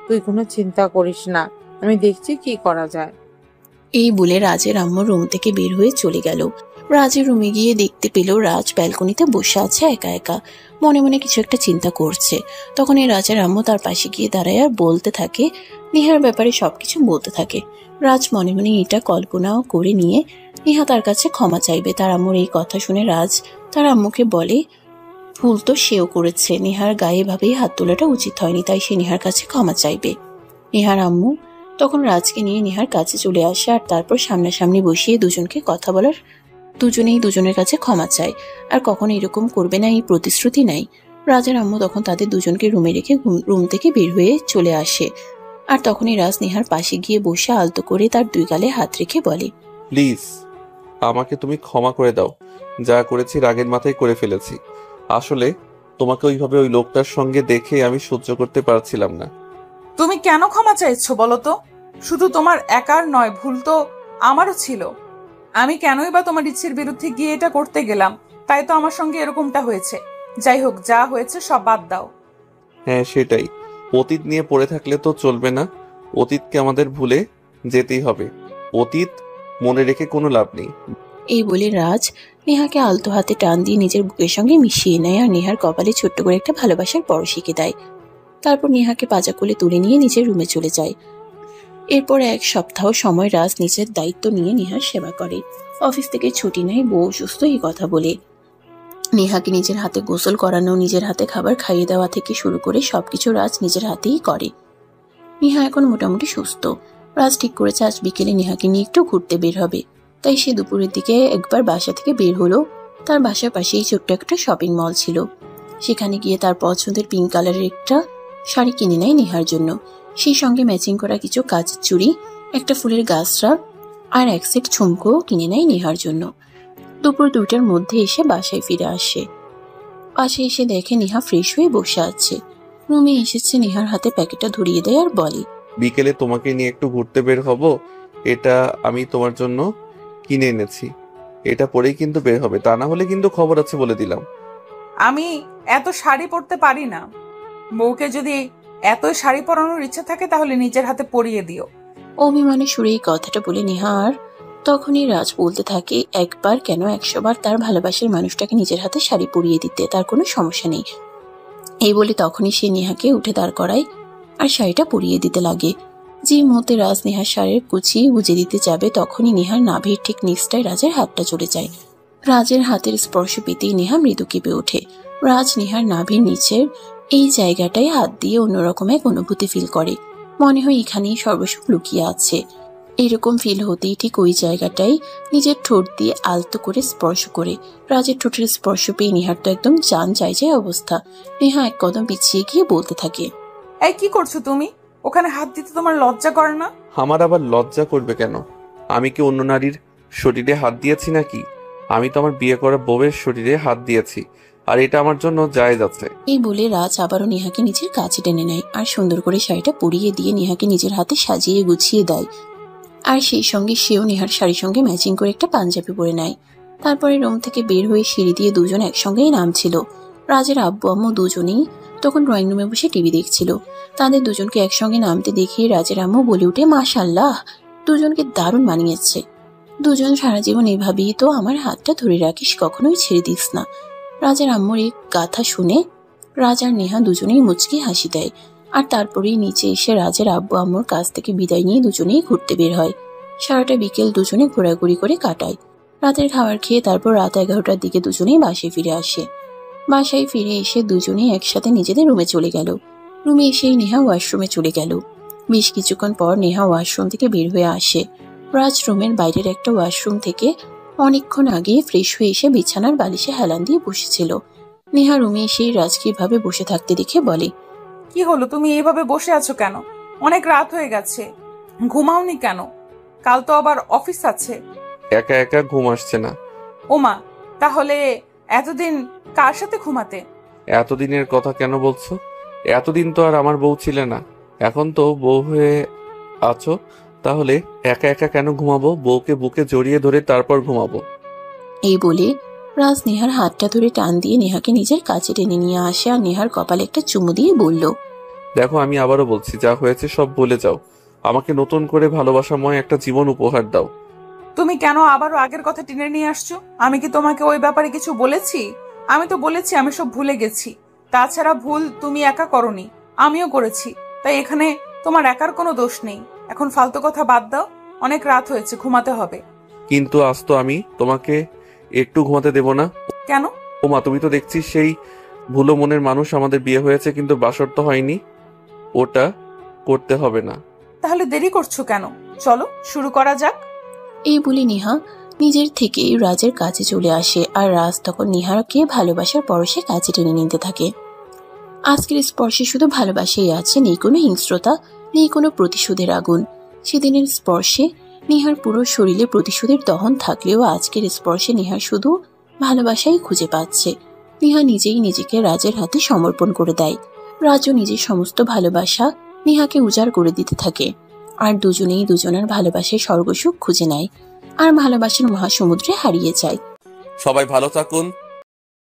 [SPEAKER 5] তুই কোনো চিন্তা করিস না, আমি দেখছি কি করা যায়।
[SPEAKER 4] এই বলে রাজের আম্মু রুম থেকে বের হয়ে চলে গেল। রাজের রুমে গিয়ে দেখতে পেল রাজ ব্যালকনিতে বসে আছে একা একা, মনে মনে কিছু একটা চিন্তা করছে। তখন এই রাজের আম্মু তার পাশে গিয়ে দাঁড়ায় আর বলতে থাকে, নেহার ব্যাপারে সবকিছু বলতে থাকে। রাজ মনে মনে এটা কল্পনাও করে নিয়ে নেহা তার কাছে ক্ষমা চাইবে। তার আম্মুর এই কথা শুনে রাজ তার আম্মুকে বলে, ভুল তো সেও করেছে, নেহার গায়ে ভাবেই হাত তোলাটা উচিত হয়নি, তাই সে নেহার কাছে ক্ষমা চাইবে। নেহার আম্মু তখন রাজকে নিয়ে নেহার কাছে চলে আসে আর তারপর সামনাসামনি বসিয়ে দুজনকে কথা বলার, দুজনেই দুজনের কাছে ক্ষমা চায় আর কখনো এরকম করবে না এই প্রতিশ্রুতি নাই। রাজের আম্মু তখন তাদের দুজনকে রুমে রেখে রুম থেকে বের হয়ে চলে আসে আর তখনই রাজ নেহার পাশে গিয়ে বসে আলতো করে তার দুই গালে হাত রেখে বলে,
[SPEAKER 3] প্লিজ আমাকে তুমি ক্ষমা করে দাও, যা করেছি রাগের মাথায় করে ফেলেছি। আসলে তোমাকে ওইভাবে ওই লোকটার সঙ্গে দেখে আমি সহ্য করতে পারছিলাম না।
[SPEAKER 2] তুমি কেন ক্ষমা চাইছো বলো তো? শুধু তোমার একার নয়, ভুল তো আমারও ছিল। আমি কেনই বা তোমার ইচ্ছের বিরুদ্ধে গিয়ে এটা করতে গেলাম, তাই তো আমার সঙ্গে এরকমটা হয়েছে। যাই হোক, যা হয়েছে সব বাদ দাও।
[SPEAKER 3] হ্যাঁ সেটাই, অতীত নিয়ে পড়ে থাকলে তো চলবে না, অতীতকে আমাদের ভুলে যেতেই হবে, অতীত মনে রেখে কোনো লাভ নেই।
[SPEAKER 4] এই বলে রাজ নেহাকে আলতো হাতে টান দিয়ে নিজের বুকের সঙ্গে মিশিয়ে নেয় আর নেহার কপালে ছোট্ট করে একটা ভালোবাসার পরশিকে দেয়। তারপর নেহাকে পাজা কোলে তুলে নিয়ে নিজের রুমে চলে যায়। এরপর এক সপ্তাহ সময় রাজ নিজের দায়িত্ব নিয়ে নেহার সেবা করে। অফিস থেকে ছুটি নেয় বউ অসুস্থ এই কথা বলে। নেহাকে নিজের হাতে গোসল করানো, নিজের হাতে খাবার খাইয়ে দেওয়া থেকে শুরু করে সবকিছু রাজ নিজের হাতেই করে। নেহা এখন মোটামুটি সুস্থ। রাজ ঠিক করেছে আজ বিকেলে নেহাকে নিয়ে একটু ঘুরতে বের হবে, তাই সে দুপুরের দিকে একবার বাসা থেকে বের হলো। তার বাসার পাশেই ছোট্ট একটা শপিং মল ছিল, সেখানে গিয়ে তার পছন্দের পিঙ্ক কালারের একটা শাড়ি কিনে নেয় নেহার জন্য। সেই সঙ্গে ম্যাচিং করা কিছু কাচের চুড়ি, একটা ফুলের গাছরা আর এক সেট ঝুমকো কিনে নেয় নেহার জন্য। দুপুর 2টার মধ্যে এসে বাসায় ফিরে আসে। পাশে এসে দেখে নেহা ফ্রেশ হয়ে বসে আছে। রুমে এসেছে, নেহার হাতে প্যাকেটটা ধরিয়ে দেয় আর বলে,
[SPEAKER 3] বিকেলে তোমাকে নিয়ে একটু ঘুরতে বের হব, এটা আমি তোমার জন্য কিনে এনেছি, এটা পরেই কিন্তু বের হবে, তা না হলে কিন্তু খবর আছে বলে দিলাম।
[SPEAKER 2] আমি এত শাড়ি পরতে পারি না, বউকে যদি এত শাড়ি পরানোর ইচ্ছা থাকে তাহলে নিজের হাতে পরিয়ে দিও।
[SPEAKER 4] অভিমানে সুরে এই কথাটা বলে নেহা আর তখনই রাজ বলতে থাকে, একবার কেন 100 বার তার ভালোবাসার মানুষটাকে নিজের হাতে শাড়ি পরিয়ে দিতে তার কোনো সমস্যা নেই। এই বলে তখনই সে নেহাকে উঠে দাঁড় করায় আর শাড়িটা পরিয়ে দিতে লাগে। যে মুহূর্তে রাজ নেহার শাড়ির কুচি গুজে দিতে যাবে তখনই নেহার নাভির ঠিক নিচটায় রাজের হাতটা চলে যায়। রাজের হাতের স্পর্শ পেতেই নেহা মৃদু কেঁপে ওঠে। রাজ নেহার নাভির নিচের এই জায়গাটায় হাত দিয়ে অন্যরকম এক অনুভূতি ফিল করে, মনে হয় এখানেই সর্বসুখ লুকিয়ে আছে। এরকম ফিল হতেই ঠিক ওই জায়গাটাই নিজের ঠোঁট দিয়ে আলতো করে স্পর্শ করে। রাজের ঠোঁটের স্পর্শ পেয়ে নেহার তো একদম জান যায় যায় অবস্থা। নেহা এক কদম পিছিয়ে গিয়ে বলতে থাকে,
[SPEAKER 2] এই কি করছো তুমি? ওখানে হাত দিতে তোমার লজ্জা করে না?
[SPEAKER 3] আমার আবার লজ্জা করবে কেন? আমি কি অন্য নারীর শরীরে হাত দিয়েছি নাকি? আমি তো আমার বিয়ে করা বউয়ের শরীরে হাত দিয়েছি, আর এটা আমার জন্য জায়েজ আছে।
[SPEAKER 4] এই বলে রাজ আবারও নেহাকে নিজের কাছে টেনে নেয় আর সুন্দর করে শাড়িটা পরিয়ে দিয়ে নেহাকে নিজের হাতে সাজিয়ে গুছিয়ে দেয়। আর সেই সঙ্গে সেও নেহার শাড়ির সঙ্গে ম্যাচিং করে একটা পাঞ্জাবি পরে নেয়। তারপরে রুম থেকে বের হয়ে সিঁড়ি দিয়ে দুজন একসঙ্গেই নামছিল। রাজের আব্বু আম্মু দুজনেই তখন ড্রয়িং রুমে বসে টিভি দেখছিল। তাদের দুজনকে একসঙ্গে নামতে দেখে রাজের আম্মু বলে উঠে, মাশাআল্লাহ, দুজনকে দারুণ মানিয়েছে। দুজন সারা জীবন এভাবেই তো আমার হাতটা ধরে রাখিস, কখনোই ছেড়ে দিস না। রাজের আম্মুর এই কথা শুনে রাজ আর নেহা দুজনেই মুচকি হাসি দেয়। আর তারপরেই নিচে এসে রাজের আব্বু আম্মুর কাছ থেকে বিদায় নিয়ে দুজনেই ঘুরতে বের হয়। সারাটা বিকেল দুজনে ঘোরাঘুরি করে কাটায়। রাতের খাবার খেয়ে তারপর রাত 11টার দিকে দুজনেই বাসায় ফিরে আসে। বাসায় ফিরে এসে দুজনেই একসাথে নিজেদের রুমে চলে গেল। রুমে এসেই নেহা ওয়াশরুমে চলে গেল। বেশ কিছুক্ষণ পর নেহা ওয়াশরুম থেকে বের হয়ে আসে। রাজ রুমের বাইরের একটা ওয়াশরুম থেকে অনেকক্ষণ আগে ফ্রেশ হয়ে এসে বিছানার বালিশে হেলান দিয়ে বসেছিল। নেহা রুমে এসে রাজকে এভাবে বসে থাকতে দেখে বলে,
[SPEAKER 2] কি হলো, তুমি এইভাবে বসে আছো কেন? অনেক রাত হয়ে গেছে, ঘুমাওনি কেন? কাল তো আবার অফিস আছে।
[SPEAKER 3] একা একা ঘুম আসছে না।
[SPEAKER 2] ওমা, তাহলে এতদিন কার সাথে ঘুমাতে?
[SPEAKER 3] এতদিনের কথা কেন বলছো? এতদিন তো আর আমার বউ ছিলে না, এখন তো বউ হয়ে আছো, তাহলে একা একা কেন ঘুমাবো? বউকে বুকে জড়িয়ে ধরে তারপর ঘুমাবো।
[SPEAKER 4] এই বলে রাজ নেহার হাতটা ধরে টান দিয়ে নেহাকে নিজের কাছে টেনে নিয়ে আসে আর নেহার কপালে একটা চুমু দিয়ে বলল,
[SPEAKER 3] দেখো, আমি আবারও বলছি, যা হয়েছে সব ভুলে যাও। আমাকে নতুন করে ভালোবাসাময় একটা জীবন উপহার দাও।
[SPEAKER 2] তুমি কেন আবারও আগের কথা টেনে নিয়ে আসছো? আমি কি তোমাকে ওই ব্যাপারে কিছু বলেছি? আমি তো বলেছি আমি সব ভুলে গেছি। তাছাড়া ভুল তুমি একা করনি, আমিও করেছি, তাই এখানে তোমার একার কোনো দোষ নেই। এখন ফালতু কথা বাদ দাও, অনেক রাত হয়েছে, ঘুমাতে হবে।
[SPEAKER 3] কিন্তু আজ তো আমি তোমাকে একটু ঘুমাতে দেব না।
[SPEAKER 2] কেন?
[SPEAKER 3] ওমা, তুমি তো দেখছি সেই ভুলো মনের মানুষ। আমাদের বিয়ে হয়েছে কিন্তু বাসর তো হয়নি, ওটা করতে হবে না।
[SPEAKER 2] তাহলে দেরি করছো কেন? চলো শুরু করা যাক।
[SPEAKER 4] এই বলে নেহা নিজের থেকে রাজের কাছে চলে আসে আর রাজ তখন নেহাকে ভালোবাসার পরশে কাছে টেনে নিতে থাকে। আজকের স্পর্শে শুধু ভালোবাসাই আছে, নেই কোনো হিংস্রতা, নেই কোনো প্রতিশোধের আগুন। সেদিনের স্পর্শে নেহার পুরো শরীরে প্রতিশোধের দহন থাকলেও আজকের স্পর্শে নেহা শুধু ভালোবাসাই খুঁজে পাচ্ছে। নেহা নিজেই নিজেকে রাজের হাতে সমর্পণ করে দেয়। রাজও নিজের সমস্ত ভালোবাসা নেহাকে উজাড় করে দিতে থাকে আর দুজনেই দুজনের ভালোবাসায় স্বর্গসুখ খুঁজে নেয় আর ভালোবাসার মহাসমুদ্রে হারিয়ে যায়।
[SPEAKER 3] সবাই ভালো থাকুন।